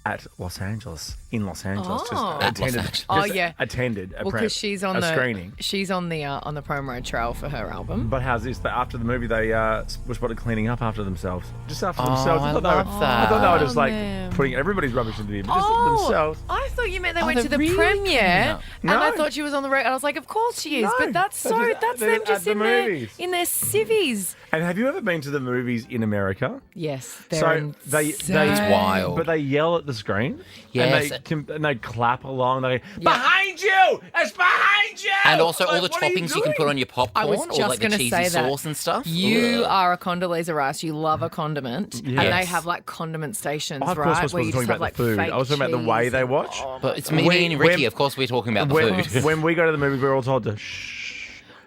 at Los Angeles. In Los Angeles. Oh. At Los Angeles. Oh, yeah. Attended a, Well, because she's on a the screening. She's on the promo trail for her album. But how's this? That after the movie, they were spotted cleaning up after themselves. Just after Oh, themselves. I thought love they were, that. I thought they were just like man. putting everybody's rubbish into the image. Just themselves. I thought you meant they Oh, went they're to the really premiere, cleaning up. and I No. thought she was on the road. I was like, of course she is, No, but that's they're so just- that's they're them just at the in their movies. civvies. And have you ever been to the movies in America? Yes, they're So they insane. It's wild. But they yell at the screen. Yes. And they clap along. They behind you! It's behind you! And also Like, all the what are toppings you can put on your popcorn I was or just like the going to cheesy say that. sauce and stuff. You Ugh. are a Condoleezza Rice. You love a condiment, and Yes. they have like condiment stations, Oh, of course, right? I was where you talking just have about like the food. fake I was talking about the way cheese they and- watch. Oh, But it's me and Ricki, of course, we're talking about the food. When we go to the movies, we're all told to shh.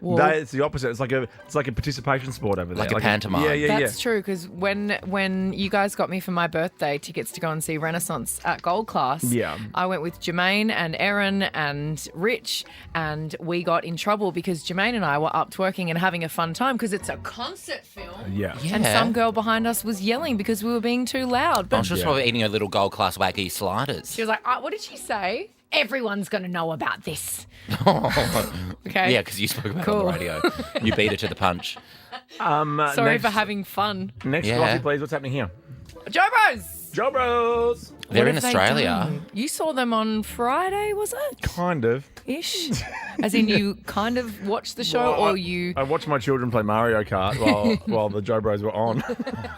Well- It's the opposite. It's like a participation sport over there. Like a pantomime. Yeah. That's true, because when you guys got me for my birthday tickets to go and see Renaissance at Gold Class, Yeah. I went with Jermaine and Erin and Rich, and we got in trouble because Jermaine and I were up twerking and having a fun time because it's a concert film. Yeah. And Yeah. some girl behind us was yelling because we were being too loud. But I'm just probably eating a little gold class Wagyu sliders. she was like, what did she say? Everyone's going to know about this. Okay. Yeah, because you spoke about it Cool. on the radio. You beat her to the punch. Sorry next, for having fun. Next, Yeah. Glossy, please. What's happening here? Joe Bros! Joe Bros. They're What in have they Australia. done? You saw them on Friday, was it? Kind of. Ish. As in, you kind of watched the show, Well, or you? I watched my children play Mario Kart while the Joe Bros were on.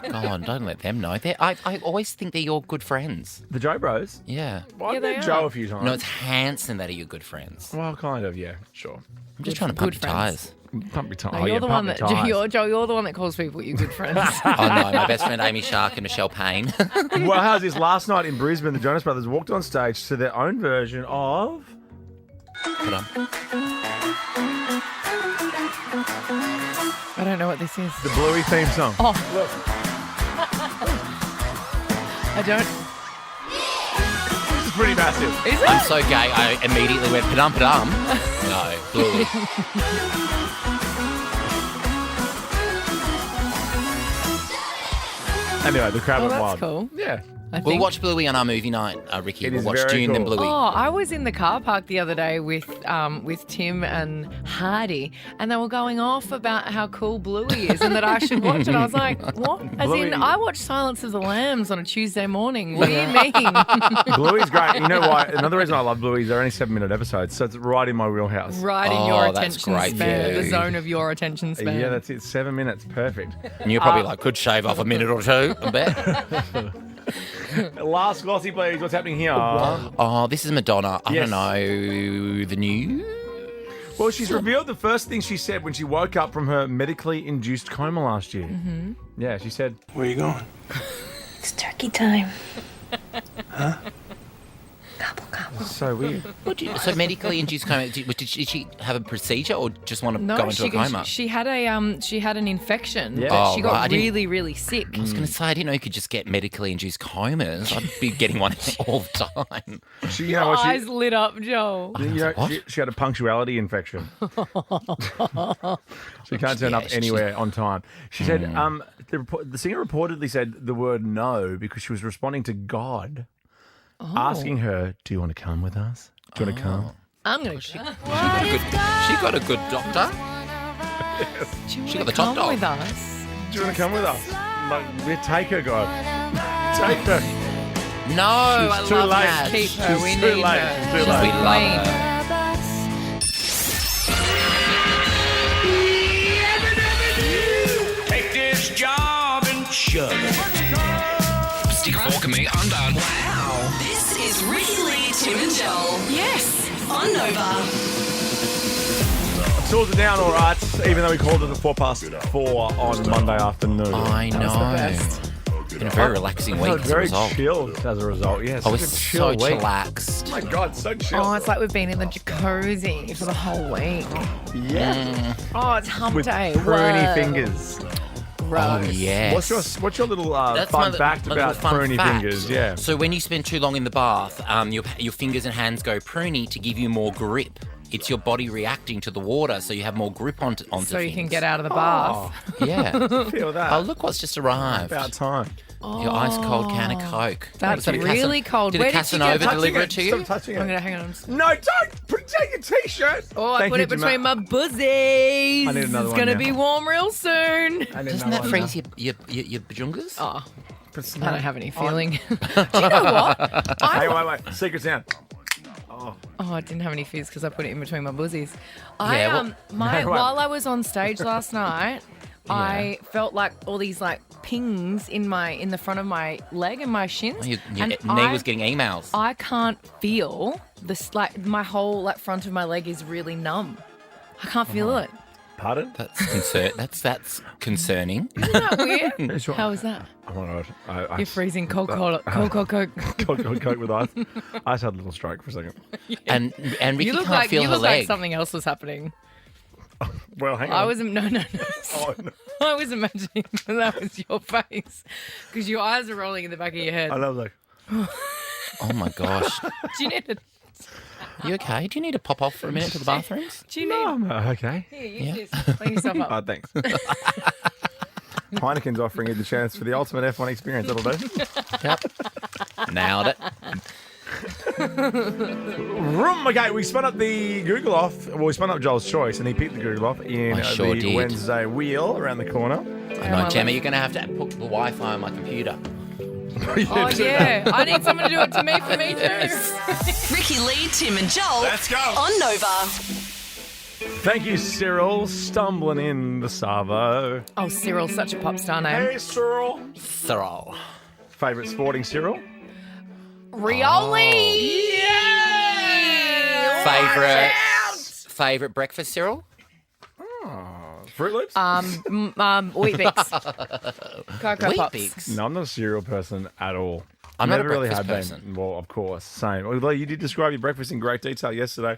God, don't let them know. I always think they're your good friends. The Joe Bros? Yeah. Well, Yeah, I've they met are. Joe a few times. No, it's Hanson that are your good friends. Well, kind of, yeah, sure. I'm just trying to pump good your friends. tyres. Pump me No, you're the one that you're the one that calls people your good friends. Oh no, my best friend Amy Shark and Michelle Payne. Well, how's this? Last night in Brisbane, the Jonas Brothers walked on stage to their own version of... Hold on. I don't know what this is. the Bluey theme song. Oh, I don't. This is pretty massive. Is it? I'm so gay, I immediately went padum padum. No, Bluey. Anyway, the crowd Oh, went that's wild. cool. Yeah. I We'll think. watch Bluey on our movie night, Ricki. It We'll is watch very June then cool. Bluey. Oh, I was in the car park the other day with Tim and Hardy, and they were going off about how cool Bluey is and that I should watch it. I was like, what? As Bluey- in, I watch Silence of the Lambs on a Tuesday morning. What do you mean? Bluey's great. You know why? Another reason I love Bluey is they're only 7-minute episodes, so it's right in my wheelhouse. Right in Oh, your that's attention great span, for the you. zone of your attention span. Yeah, that's it. 7 minutes. Perfect. And you're probably like, could shave off a minute or two, I bet. Last glossy, please. What's happening here? Oh, this is Madonna. I Yes. don't know. The news? Well, she's revealed the first thing she said when she woke up from her medically induced coma last year. Mm-hmm. Yeah, she said, Where you going? It's turkey time. so weird. So medically induced coma. Did she have a procedure or just want to No, go into a coma? she had an infection. Yeah. That Oh, she right. I got didn't- really, really sick. I was going to say, I didn't know you could just get medically induced comas. I'd be getting one all the time. She, you know what? Eyes lit up, Joel. You know, What? she had a punctuality infection. She can't turn up Yeah, anywhere on time. She said, the singer reportedly said the word no because she was responding to God asking her, do you want to come with us? Do you want to come? I'm gonna. She got a good doctor. She got the top come dog. with us. Do you want to come with us? Like, we take her, God. Take her. No, I She's too love late. that. Keep her. We She's need too late. her. She's too She's late. We the love queen. her. Take this job and shove it. Stick a fork in me, I'm done. This is Ricki Lee, Tim and Joel Yes. on Nova. Tools are down all right, even though we called it at 4:04 on Monday afternoon. I know. best. Been a very relaxing I week felt as a very result. chilled as a result. Yeah, I such was a so chill week. chillaxed. Oh my God, so chill. Oh, it's like we've been in the jacuzzi for the whole week. yeah. Oh, it's hump With day. pruny Whoa. fingers. Oh, Gross. yes. What's your little That's fun my fact little about fun pruny fact. fingers? Yeah. So when you spend too long in the bath, your fingers and hands go pruny to give you more grip. It's your body reacting to the water, so you have more grip onto So you can things. get out of the bath. Yeah. Feel that. Oh, look what's just arrived. About time. Your ice cold can of Coke. That's Did a really cold. Did Where a did you get Casanova deliver it to you? Stop touching I'm it. gonna hang on. No, don't take your t-shirt. Oh, I Thank put you, it between Jamal. my buzzies. I need another It's one gonna now. be warm real soon. I need Doesn't another that one freeze now. your bajungas? Oh, But I don't have any feeling. Do you know what? Hey, wait. Secret sound. Oh, I didn't have any fizz because I put it in between my buzzies. Yeah, well- While I was on stage last night, I felt like all these like pings in the front of my leg and my shins. Your and knee was getting emails. I can't feel this. Like my whole like front of my leg is really numb. I can't feel it. Pardon? That's concerning. Isn't that weird? It's right. How is that? Oh my God. You're freezing cold. Coke. Coke with ice. I just had a little stroke for a second. And Ricki You look can't like feel you her look like leg. something else was happening. Well, hang on. I was no. Oh, no. I was imagining that was your face because your eyes are rolling in the back of your head. I love like. Oh my gosh. Do you need to? You okay? Do you need to pop off for a minute to the bathrooms? Do you need? I'm okay. Here, use this. Clean yourself up. Oh, thanks. Heineken's offering you the chance for the ultimate F1 experience. That'll do. Yep. Nailed it. Okay, we spun up the Google off. Well, we spun up Joel's choice, and he picked the Google off in I sure the did. Wednesday wheel around the corner. I know, Gemma, you're going to have to put the Wi-Fi on my computer. Oh, yeah. I need someone to do it to me for me too. Ricki Lee, Tim and Joel. Let's go. On Nova. Thank you, Cyril. Stumbling in the Savo. Oh, Cyril's such a pop star name. Hey, Cyril. Cyril. Favourite sporting Cyril? Rioli. Favorite breakfast Cyril? Fruit Loops? Wheat Bix. Cocoa Wheat Pops. Bix. No, I'm not a cereal person at all. I'm not a Never really breakfast have person. been. Well, of course, same. Although you did describe your breakfast in great detail yesterday.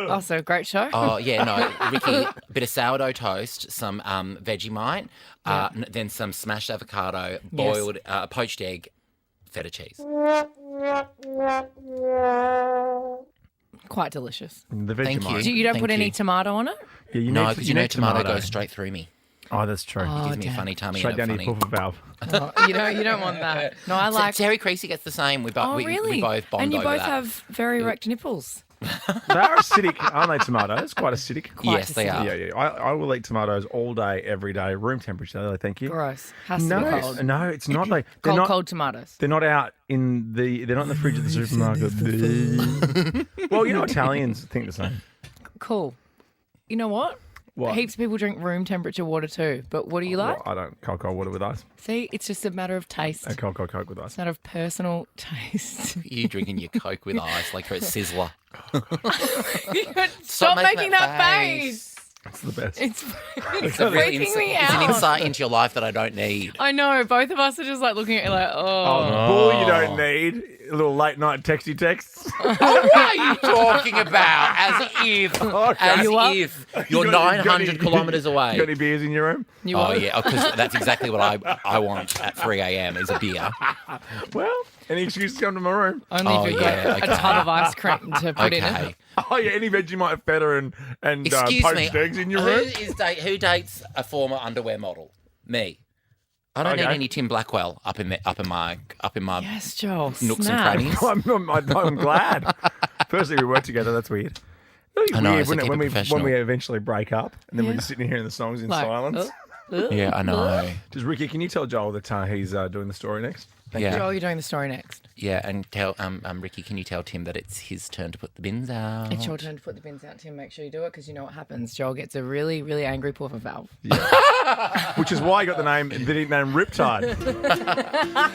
Also, great show. Oh, yeah, no. Ricki, a bit of sourdough toast, some Vegemite, then some smashed avocado, boiled, poached egg, feta cheese. Quite delicious. The Thank Vegemite. you. You don't Thank put any you. tomato on it? Yeah, you No, need because you need tomato goes straight through me. Oh, that's true. It gives me a funny tummy. Straight and down a to your funny... poofer valve. Oh, you don't want that. No, I like. Terry Creasy gets the same. We Really? we both bond and you over both that. have very erect nipples. They are acidic, aren't they, tomatoes? Quite acidic. Yes, they are. Yeah. I will eat tomatoes all day, every day, room temperature. Though, thank you. Gross. Has to be cold. No, it's not. They're Cold tomatoes. They're not out in the. They're not in the fridge of the supermarket. Well, you know, Italians think the same. Cool. You know what? What? Heaps of people drink room temperature water too. But what do you like? Well, I don't cold water with ice. See, it's just a matter of taste. And cold Coke with ice. It's a matter of personal taste. You drinking your Coke with ice like you're a sizzler. Stop making that face. It's the best. It's freaking me It's an out. insight into your life that I don't need. I know. Both of us are just like looking at you like, Boy, you don't need a little late night texty texts. What are you talking about? As if you're 900 kilometres away. You got any beers in your room? Yeah, because that's exactly what I want at 3 a.m. is a beer. Well, any excuse to come to my room. Only if you've got a tub of ice cream to put in it. Oh, yeah, any Vegemite feta and Excuse me, poached eggs in your room? who dates a former underwear model? Me. I don't need any Tim Blackwell up in my Yes, Joel. nooks snap. and crannies. I'm glad. Firstly, we work together. That's weird. I know, Weird, so wouldn't keep it, it when professional. we eventually break up and then we're just sitting here hearing the songs in silence. Yeah, I know. Just Ricki, can you tell Joel that he's doing the story next? Joel, you're doing the story next. Yeah, and tell Ricki, can you tell Tim that it's his turn to put the bins out? It's your turn to put the bins out, Tim. Make sure you do it because you know what happens. Joel gets a really, really angry poofer valve. Yeah. Which is why I got the nickname Riptide.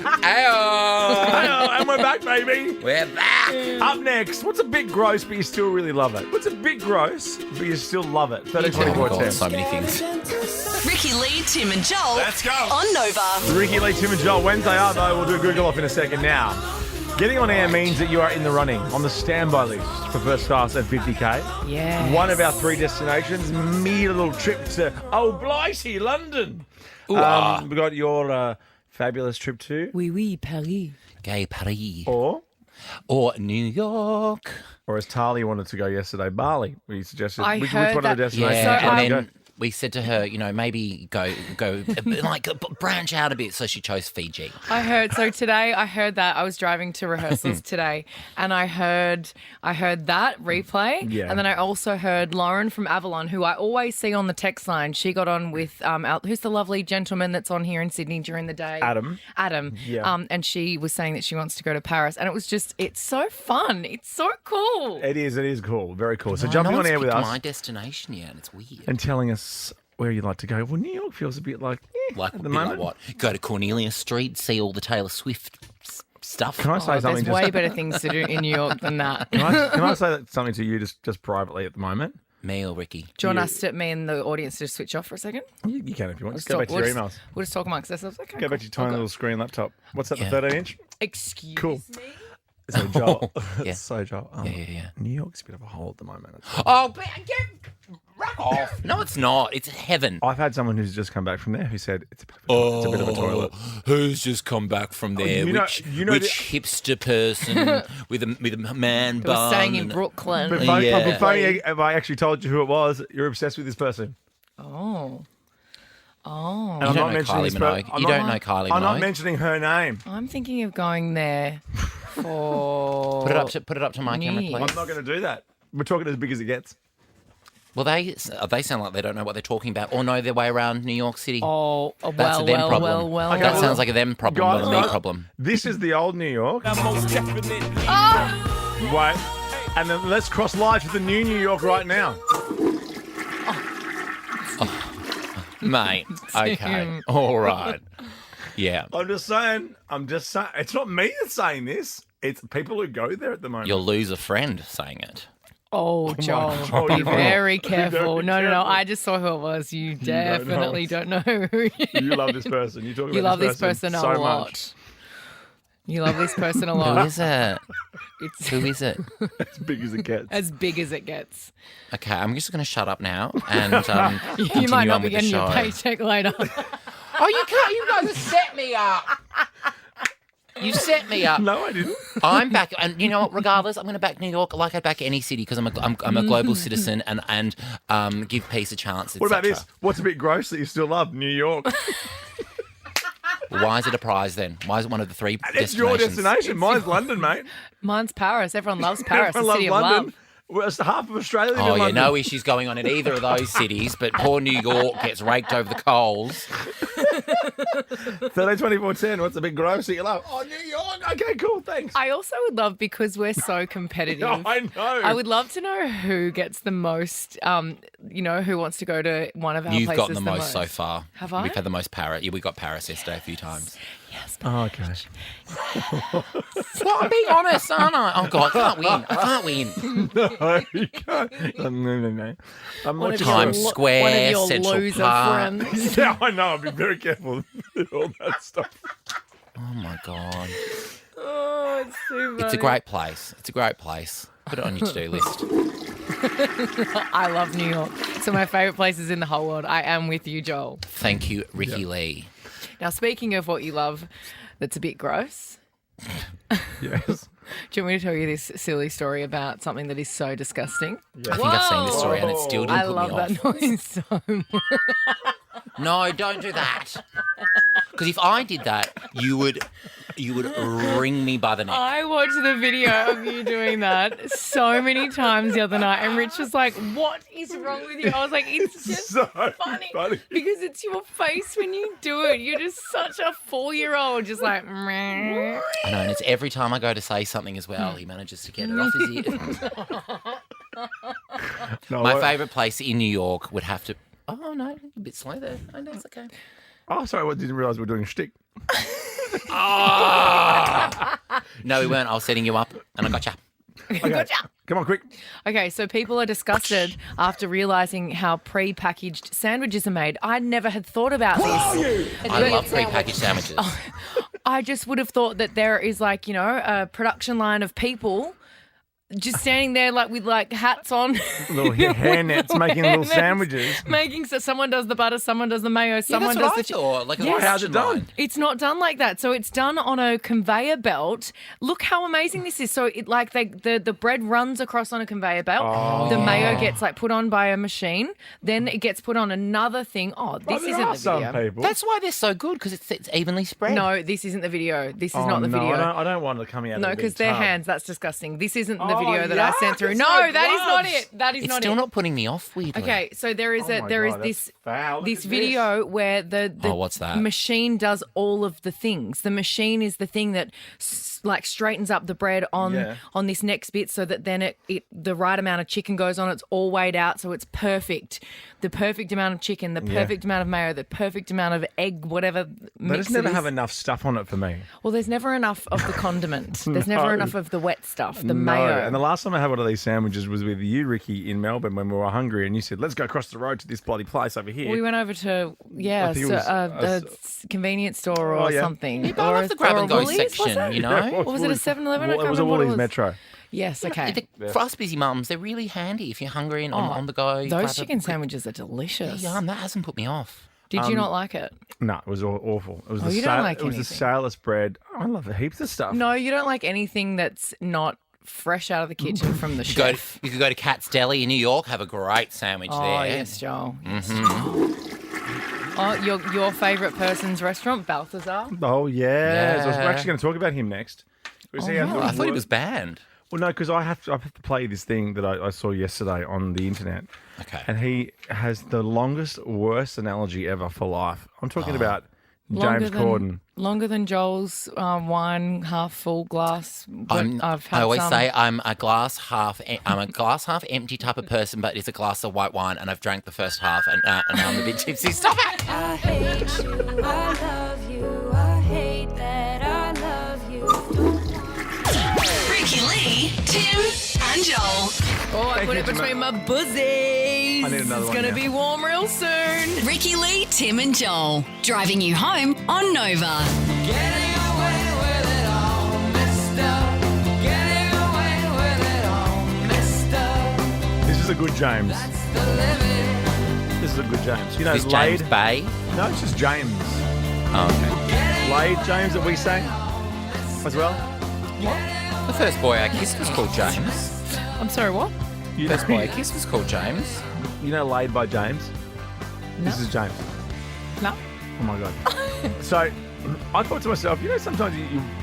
Ayo! And we're back, baby. We're back. Up next, what's a bit gross but you still really love it? What's a bit gross but you still love it? 30-24-10. So many things. Ricki Lee, Tim and Joel. Let's go. On Nova. Ricki Lee, Tim and Joel. Wednesday are, though. We'll do a Google off in a second now. Getting on air means that you are in the running on the standby list for first class at 50k. Yeah. One of our 3 destinations. Me a little trip to Blighty, London. We got your fabulous trip to Oui, Paris. Gay Paris. or New York. Or as Tali wanted to go yesterday, Bali. We suggested which heard one of the that. destinations. Yeah, So, and then we said to her, maybe go like branch out a bit. So she chose Fiji. I heard that I was driving to rehearsals today and I heard that replay. Yeah. And then I also heard Lauren from Avalon, who I always see on the text line. She got on with who's the lovely gentleman that's on here in Sydney during the day? Adam. Yeah. And she was saying that she wants to go to Paris. And it was just, it's so fun. It's so cool. It is cool. Very cool. So No jumping on one's air with picked us my destination yet, and it's weird. and telling us where you'd like to go. Well, New York feels a bit like Like, at the a bit like moment. what? Go to Cornelia Street, see all the Taylor Swift stuff. Can I say something? There's way better things to do in New York than that. Can I say something to you just privately at the moment? Me or Ricki? Do you want me and the audience to switch off for a second? You can if you want. Just go back to your emails. We'll just talk amongst ourselves. Okay, Go back to your tiny little screen laptop. What's that, the 13-inch? Excuse Cool. me? So, Joel. Yeah. So, Joel. Yeah. New York's a bit of a hole at the moment. Oh, rack off. No, it's not. It's heaven. I've had someone who's just come back from there who said it's a bit of a toilet. Who's just come back from there? Which hipster person with a man Who was bun? staying in Brooklyn. But funny if I actually told you who it was, you're obsessed with this person. Oh. And You I'm don't not know mentioning Kylie this Minogue. You don't know Kylie Minogue. I'm not mentioning her name. I'm thinking of going there for... Put it up to my camera, New please. I'm not going to do that. We're talking as big as it gets. Well, they sound like they don't know what they're talking about or know their way around New York City. Oh, That's a them problem. Okay, that well, sounds like a them problem, not a me problem. This is the old New York. Most definitely. Wait. And then let's cross live to the new New York right now. Mate, okay. All right. Yeah. I'm just saying. It's not me that's saying this. It's people who go there at the moment. You'll lose a friend saying it. Oh, Joel, God. be very careful. Be No. careful. I just saw who it was. You definitely don't know who. You love this person. You talk about You love this person so a lot. much. You love this person a Who lot. is it? Who is it? As big as it gets. As big as it gets. Okay, I'm just going to shut up now and You continue might not on be with the getting show. your paycheck later. Oh, you can't. You guys have set me up. You set me up. No, I didn't. I'm back, and you know what? Regardless, I'm going to back New York like I back any city because I'm a global citizen and give peace a chance. What about this? What's a bit gross that you still love? New York. Why is it a prize then? Why is it one of the three It's destinations? your destination. Mine's London, mate. Mine's Paris. Everyone loves Paris, Everyone the city of loves London. love. Well, it's half of Australia. Oh, in yeah, London. no issues going on in either of those cities, but poor New York gets raked over the coals. 13, 24, 10. What's a bit gross that you love? Oh, New York. Okay, cool. Thanks. I also would love, because we're so competitive. Oh, I know. I would love to know who gets the most, who wants to go to one of our You've places gotten the most so far. Have I? We've had the most Paris. Yeah, we got Paris yesterday a few times. Yes. Oh, okay. Well, I'm being honest, aren't I? Oh, God, I can't win. No, you can't. No. I'm One not of Times your- Square, one of your Central loser Park. friends. Yeah, I know. I'll be very careful with all that stuff. Oh, my God. Oh, it's too funny. It's a great place. It's a great place. Put it on your to-do list. I love New York. It's one of my favourite places in the whole world. I am with you, Joel. Thank you, Ricki Lee. Now, speaking of what you love that's a bit gross, Yes. do you want me to tell you this silly story about something that is so disgusting? I think I've seen this story and it still didn't I put love me off. that noise so much. No, don't do that. Because if I did that, you would wring me by the neck. I watched the video of you doing that so many times the other night, and Rich was like, "What is wrong with you?" I was like, "It's just So funny funny. because it's your face when you do it. You're just such a 4-year-old, just like." Meh. I know, and it's every time I go to say something as well, he manages to get it off his ear. No, My what- favourite place in New York would have to... Oh, no, a bit slow there. Oh, no, it's okay. Oh, sorry. I didn't realise we were doing a shtick. No, we weren't. I was setting you up and I gotcha. Okay. Come on, quick. Okay, so people are disgusted after realising how pre-packaged sandwiches are made. I never had thought about this. I love pre-packaged sandwiches. I just would have thought that there is a production line of people just standing there with hats on. Little hair nets making little sandwiches. So someone does the butter, someone does the mayo, someone that's does what the I thought. Like a Yes. How's it production done? line. It's not done like that. So it's done on a conveyor belt. Look how amazing this is. So it the bread runs across on a conveyor belt. The mayo gets put on by a machine. Then it gets put on another thing. Oh, this Well, isn't there are the some video. people. That's why they're so good, because it's evenly spread. No, this isn't the video. This is Oh, not the no, video. I don't want it coming out No, of the because big they're tub. hands. That's disgusting. This isn't the Oh, video that I sent yuck, through. it's No, like that is not gloves. it. That is It's not still it. not putting me off, weirdly. Okay, so there is Oh my there is God, this that's foul. Look this at video where the Oh, what's that? machine does all of the things. The machine is the thing that straightens up the bread on this next bit, so that then it the right amount of chicken goes on. It's all weighed out, so it's perfect. The perfect amount of chicken, the perfect amount of mayo, the perfect amount of egg, whatever. They mix just never it is. have enough stuff on it for me. Well, there's never enough of the condiment. There's never No. enough of the wet stuff, the No. mayo. And the last time I had one of these sandwiches was with you, Ricki, in Melbourne when we were hungry, and you said, "Let's go across the road to this bloody place over here." We went over to I think it was a convenience store or something. Yeah, but I love the grab and go section, you know? Yeah, Or was it a 7-Eleven? I can't It was a remember what it Woolies was. Metro. Yes, okay. For us busy mums, they're really handy if you're hungry and on the go. you grab Those a chicken quick- sandwiches are delicious. Yeah, that hasn't put me off. Did you not like it? No, it was awful. It was you don't like it was the anything. sailless bread. I love heaps of stuff. No, you don't like anything that's not fresh out of the kitchen from the chef. You could go to Cat's Deli in New York, have a great sandwich Oh, there. yes, Joel. Yes, Joel. Oh, your favourite person's restaurant, Balthazar? Oh, yeah. So we're Yeah. actually going to talk about him next. We see how good I thought he work- was banned. Well, no, because I have to play this thing that I saw yesterday on the internet. Okay. And he has the worst analogy ever for life. I'm talking about James Corden. Longer than Joel's wine half full glass. I always say I'm a glass half empty type of person, but it's a glass of white wine, and I've drank the first half, and I'm a bit tipsy. Stop it! I hate you, I love you, I hate that I love you. Ricki Lee, Tim, and Joel. Oh, I put it between my buzzies. I need another It's one going to now. be warm real soon. Ricki Lee, Tim, and Joel. Driving you home on Nova. Getting away with it all messed up. Getting away with it all messed up. This is a good James. That's the limit. This is a good James. You know, Is James Bay? No, it's just James. Oh, okay. Lade James that we say as well. The first boy I kissed was called James. I'm sorry, what? You First boy I kissed was called James. You know Laid by James? No. This is James. No. Oh my God. So I thought to myself, you know, sometimes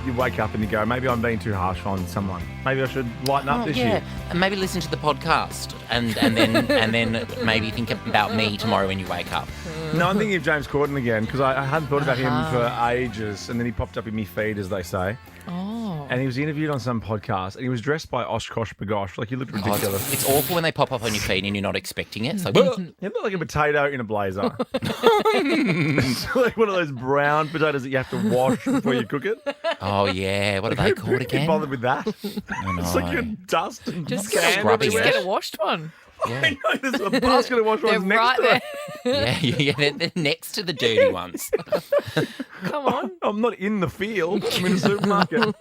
you wake up and you go, maybe I'm being too harsh on someone. Maybe I should lighten up this year. And maybe listen to the podcast and then maybe think about me tomorrow when you wake up. No, I'm thinking of James Corden again because I hadn't thought about him for ages, and then he popped up in my feed, as they say. Oh. And he was interviewed on some podcast, and he was dressed by Oshkosh Bagosh. Like, he looked ridiculous. It's awful when they pop up on your feed and you're not expecting it. It's like, He looked like a potato in a blazer. It's like one of those brown potatoes that you have to wash before you cook it. oh yeah, what are they called Who again? bothered with that? I know. It's like you're dust and Just sand scrubbing everywhere. Get a washed one. I know, there's a basket of wash They're ones next right to there. it. they're next to the dirty ones. Come on. I'm not in the field. I'm in a supermarket.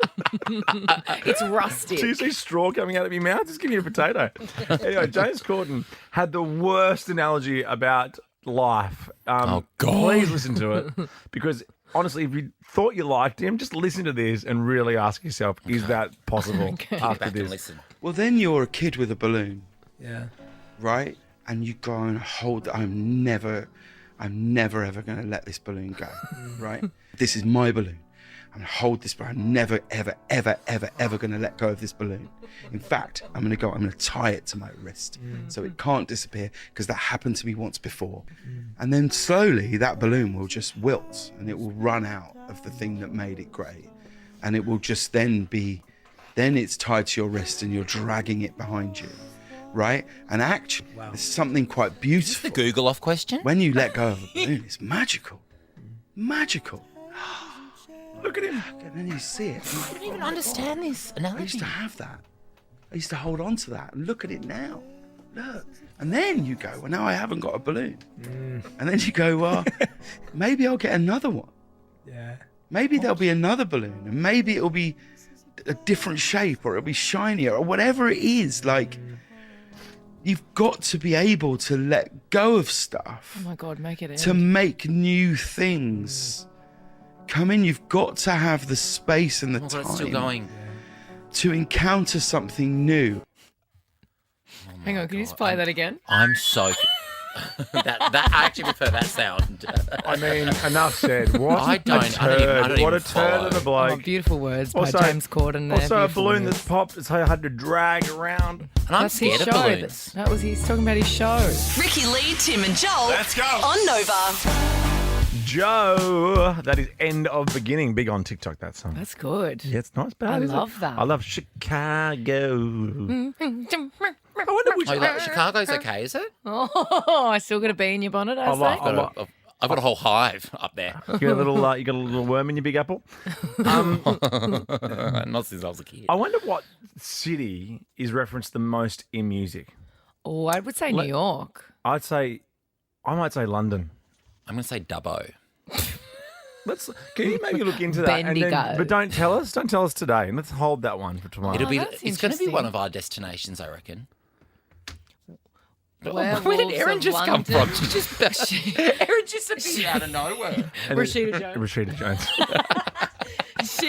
It's rustic. Do you see straw coming out of my mouth? Just give me a potato. Anyway, James Corden had the worst analogy about life. Oh, God. Please listen to it. Because honestly, if you thought you liked him, just listen to this and really ask yourself, is that possible after Back and this? listen. Well, then you're a kid with a balloon, Yeah. right? And you go and hold. I'm never ever going to let this balloon go, right? This is my balloon. I'm going to hold this, but I'm never ever going to let go of this balloon. In fact, I'm going to tie it to my wrist so it can't disappear, because that happened to me once before. And then slowly that balloon will just wilt and it will run out of the thing that made it great, and it will just then it's tied to your wrist and you're dragging it behind you, right? And actually, there's something quite beautiful. The Google off question. When you let go of a balloon, it's magical. Magical. Look at him. And then you see it. I don't even understand this I analogy. used to have that. I used to hold on to that and look at it now. Look. And then you go, well, now I haven't got a balloon. And then you go, well, maybe I'll get another one. Yeah. Maybe there'll be another balloon, and maybe it'll be a different shape, or it'll be shinier, or whatever it is. Like, you've got to be able to let go of stuff Oh my God, make it end. to make new things come in. You've got to have the space and the Oh, time it's still going. to encounter something new. Hang on, can you just play that again? I'm so. that I actually prefer that sound. I mean, enough said. What I don't a even- turd. What a even turd of a follow. Oh, bloke. beautiful words by Also- James Corden there. Also, a Beautiful balloon words. that's popped, so I had to drag around. And I'm That's his scared of show. balloons. That was he's talking about his show. Ricki Lee, Tim, and Joel. Let's go. On Nova. Joe, that is End of Beginning. Big on TikTok, that song. That's good. Yeah, it's not bad. I is it? love that. I love Chicago. I wonder which. Oh, like, Chicago's okay, is it? Oh, I still got a bee in your bonnet, I say. I've got a whole hive up there. You got you got a little worm in your Big Apple. Not since I was a kid. I wonder what city is referenced the most in music. Oh, I would say New York. I might say London. I'm going to say Dubbo. Can you maybe look into that? Bendigo. But don't tell us. Don't tell us today. And let's hold that one for tomorrow. that's It's going to be interesting. one of our destinations, I reckon. Where Where did Erin just come from? She just Erin just appeared out of nowhere. And Rashida Jones. Rashida Jones. She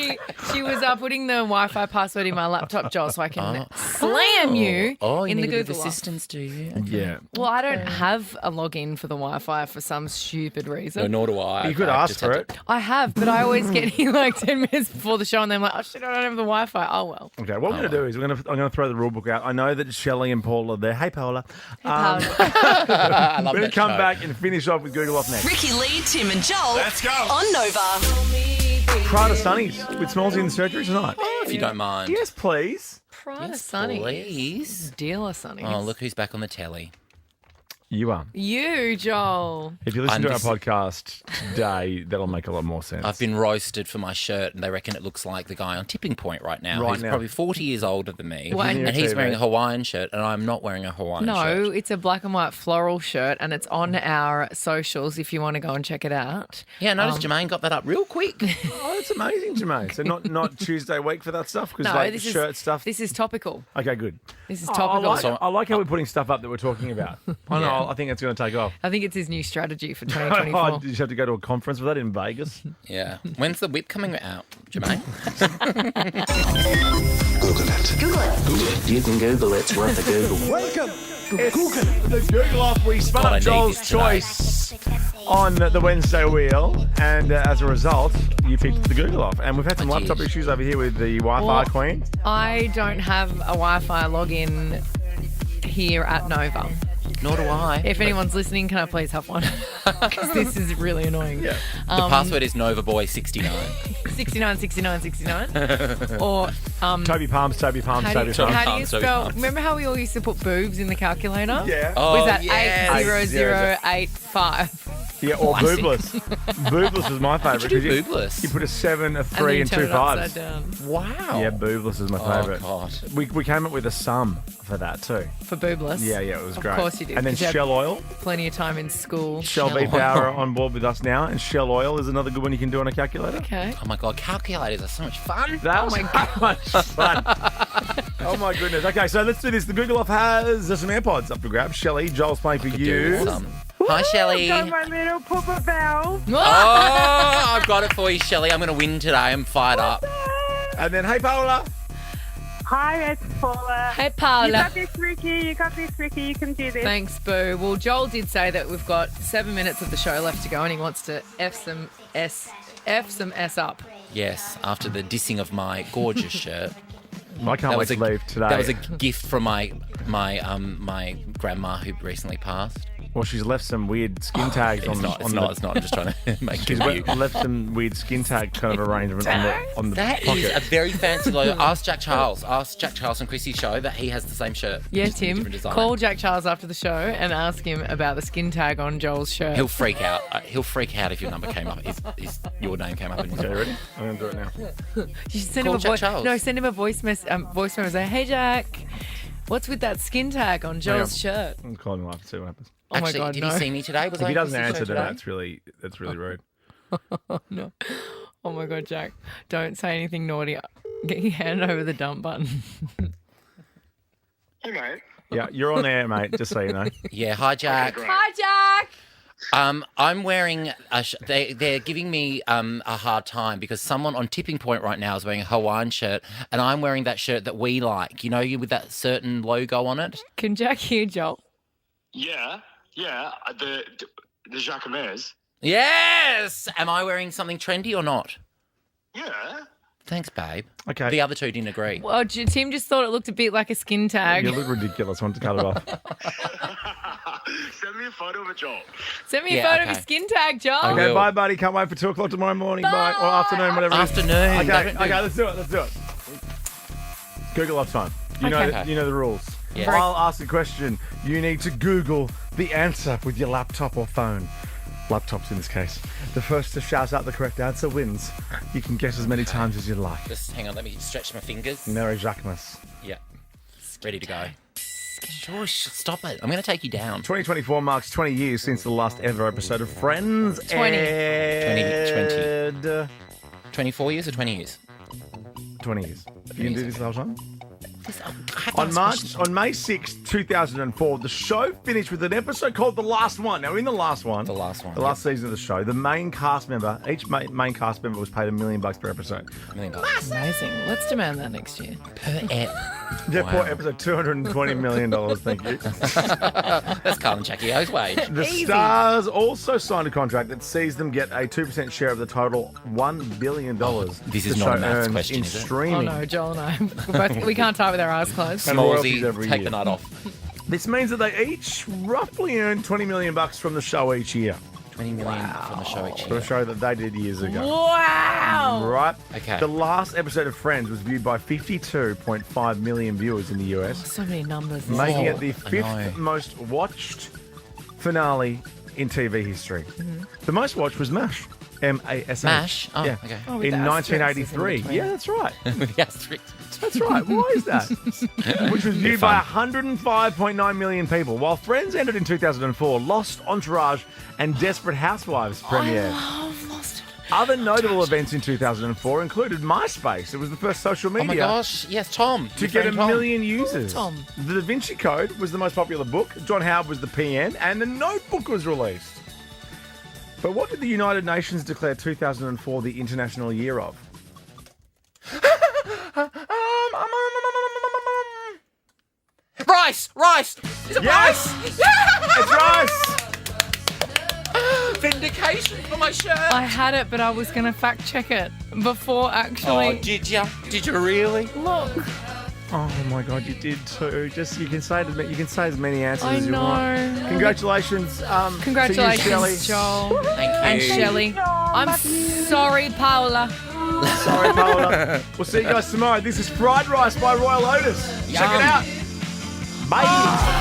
She was putting the Wi-Fi password in my laptop, Joel, so I can slam you in the need a bit of Google Doc. assistance, do you? Okay. Yeah. Well, I don't have a login for the Wi-Fi for some stupid reason. No, nor do I. You could I ask just for had it. to- I have, but I always get here like 10 minutes before the show and then I'm like, oh shit, I don't have the Wi-Fi. Oh well. Okay, what we're going to do is I'm going to throw the rule book out. I know that Shelley and Paul are there. Hey, Paula. I love We're going that to come show. back and finish off with Google Off next. Ricki Lee, Tim and Joel. Let's go. On Nova. Prada Sunnies with Smallsy in the surgery tonight. If you don't mind. Yes, please. Prada Yes, Sunny. please. Dealer Sunny. Oh, look who's back on the telly. You are. You, Joel. If you listen to our This- podcast today, that'll make a lot more sense. I've been roasted for my shirt, and they reckon it looks like the guy on Tipping Point right now. Right He's now. probably 40 years older than me, What? and he's TV. wearing a Hawaiian shirt, and I'm not wearing a Hawaiian No, shirt. it's a black and white floral shirt and it's on our socials if you want to go and check it out. Yeah, I noticed Jermaine got that up real quick. Oh, that's amazing, Jermaine. So not Tuesday week for that stuff? Because No, like this shirt is stuff. This is topical. Okay, good. This is Oh, topical. I like how we're putting stuff up that we're talking about. I know. I think it's going to take off. I think it's his new strategy for Oh, 2024. did you have to go to a conference for that in Vegas? Yeah. When's the whip coming out, Jermaine? Google it. Google it. You can Google it. It's worth a Google. Welcome. It's the Google Off. We spun God, I up need Joel's this tonight. choice on the Wednesday wheel, and as a result, you picked the Google Off. And we've had some I laptop did. issues over here with the Wi-Fi Well, queen. I don't have a Wi-Fi login here at Nova. Nor do I. If anyone's listening, can I please have one? Because this is really annoying. Yeah. The password is NovaBoy69. 69, 69, 69. Or Toby Palms, Toby Palms, how do Toby you, Palms. how do you Palms, Toby spell? Palms. Remember how we all used to put boobs in the calculator? Yeah. Oh, Was that yes. 80085? Yeah, or boobless. Boobless was my favourite. How'd you do 'cause boobless? You put a 7, a And then 3, you and turn 2 it upside fives. down. Wow. Yeah, boobless is my Oh, favourite. God. We came up with a sum for that too. For boobless? Yeah, it was great. Of course you did. And then 'cause you had Shell Oil. Plenty of time in school. Shell Shell V Oil. Power on board with us now, and Shell Oil is another good one you can do on a calculator. Okay. Oh, my God. Calculators are so much fun. That was so much fun. Oh my goodness. Okay, so let's do this. The Google Off has some AirPods up to grab. Shelley, Joel's playing for Do you. some. Hi, Shelley. my little Poofer bells. Oh, I've got it for you, Shelley. I'm going to win today. I'm fired up. And then, hey Paula. Hi, it's Paula. Hey, You Paula. got this, Ricki. You got this, Ricki. You can do this. Thanks, Boo. Well, Joel did say that we've got 7 minutes of the show left to go and he wants to F some S up. Yes, after the dissing of my gorgeous shirt. I can't wait to leave today. That was a gift from my grandma who recently passed. Well, she's left some weird skin tags It's on not. the. It's not. It's not. I'm just trying to make She's it. left some weird skin tag kind of arrangement on the That pocket. is a very fancy logo. Ask Jack Charles. Ask Jack Charles on Chrissy's show that he has the same shirt. Yeah, just in a Tim. different design. Call Jack Charles after the show and ask him about the skin tag on Joel's shirt. He'll freak out. He'll freak out if your number came up. Your name came up. In his Okay, ready? I'm going to do it now. You should send Call him a Jack voice. Charles. No, send him a voice memo. Say, hey Jack, what's with that skin tag on Joel's shirt? I'm calling him up and see what happens. Oh Actually, my God, did no. he see me today? Was If I he on doesn't Chrissy's answer, show then today? that's really rude. No. Oh my God, Jack, don't say anything naughty. Get your hand over the dump button. Hey, mate. Yeah, you're on air, mate. Just so you know. Yeah. Hi, Jack. Hi, Jack. I'm wearing they're giving me a hard time because someone on Tipping Point right now is wearing a Hawaiian shirt and I'm wearing that shirt that we like. You know, you with that certain logo on it. Can Jack hear Joel? Yeah. The Jacquemies. Yes. Am I wearing something trendy or not? Yeah. Thanks, babe. Okay. The other two didn't agree. Well, Tim just thought it looked a bit like a skin tag. You look ridiculous. I want to cut it off. Send me a photo of a Joel. Send me a photo of a skin tag, Joel. Okay, will. bye, buddy. Can't wait for 2 o'clock tomorrow morning. Bye. Or afternoon, whatever. it is. Afternoon. Okay, let's do it. Google Off time. You know the rules. Yes. I'll ask a question. You need to Google the answer with your laptop or phone. Laptops in this case. The first to shout out the correct answer wins. You can guess as many times as you like. Just hang on, let me stretch my fingers. Merry Jacquemus. Yeah. Ready to go. Shush, stop it. I'm going to take you down. 2024 marks 20 years since the last ever episode of Friends. 20. 24 years or 20 years? 20 years. You can do this the whole time? On May 6th, 2004, the show finished with an episode called The Last One. Now, in the last season of the show, the main cast member, each main cast member was paid $1 million per episode. $1 million. Amazing. Let's demand that next year. Per ep. Yeah, per episode, $220 million. Thank you. That's Carl and Jackie O's wage. The stars also signed a contract that sees them get a 2% share of the total $1 billion. This is not a maths question, in is it? streaming. Oh no, Joel and I. We can't type with our eyes closed. Smallsy, take the night off. This means that they each roughly earn $20 million from the show each year. $20 million from the show each year. For a show that they did years ago. Wow. Right? Okay. The last episode of Friends was viewed by 52.5 million viewers in the US. So many numbers. Making it the fifth most watched finale in TV history. Mm-hmm. The most watched was MASH. MASH. MASH? Oh, yeah. okay. Oh, with In the asterisks 1983. in between. Yeah, that's right. With the asterisks. That's right. Why is that? Which was viewed by 105.9 million people. While Friends ended in 2004, Lost, Entourage, and Desperate Housewives premiered. I love Lost. Other notable events in 2004 included MySpace. It was the first social media. Oh my gosh. Yes, Tom. To get 1 million users. Tom. The Da Vinci Code was the most popular book. John Howard was the PN, and The Notebook was released. But what did the United Nations declare 2004 the International Year of? Rice! Is it Yes! rice? Yeah! It's rice! Vindication for my shirt. I had it, but I was going to fact check it before actually. Oh, did you? Did you really? Look. Oh my God, you did too. Just you can say as many answers I as you know. want. Congratulations, Congratulations, to you, Shelley. Joel. Thank you. And Shelley. I'm sorry, Paola. Sorry, Paola. We'll see you guys tomorrow. This is Fried Rice by Royal Otis. Check it Yum. out. Bye.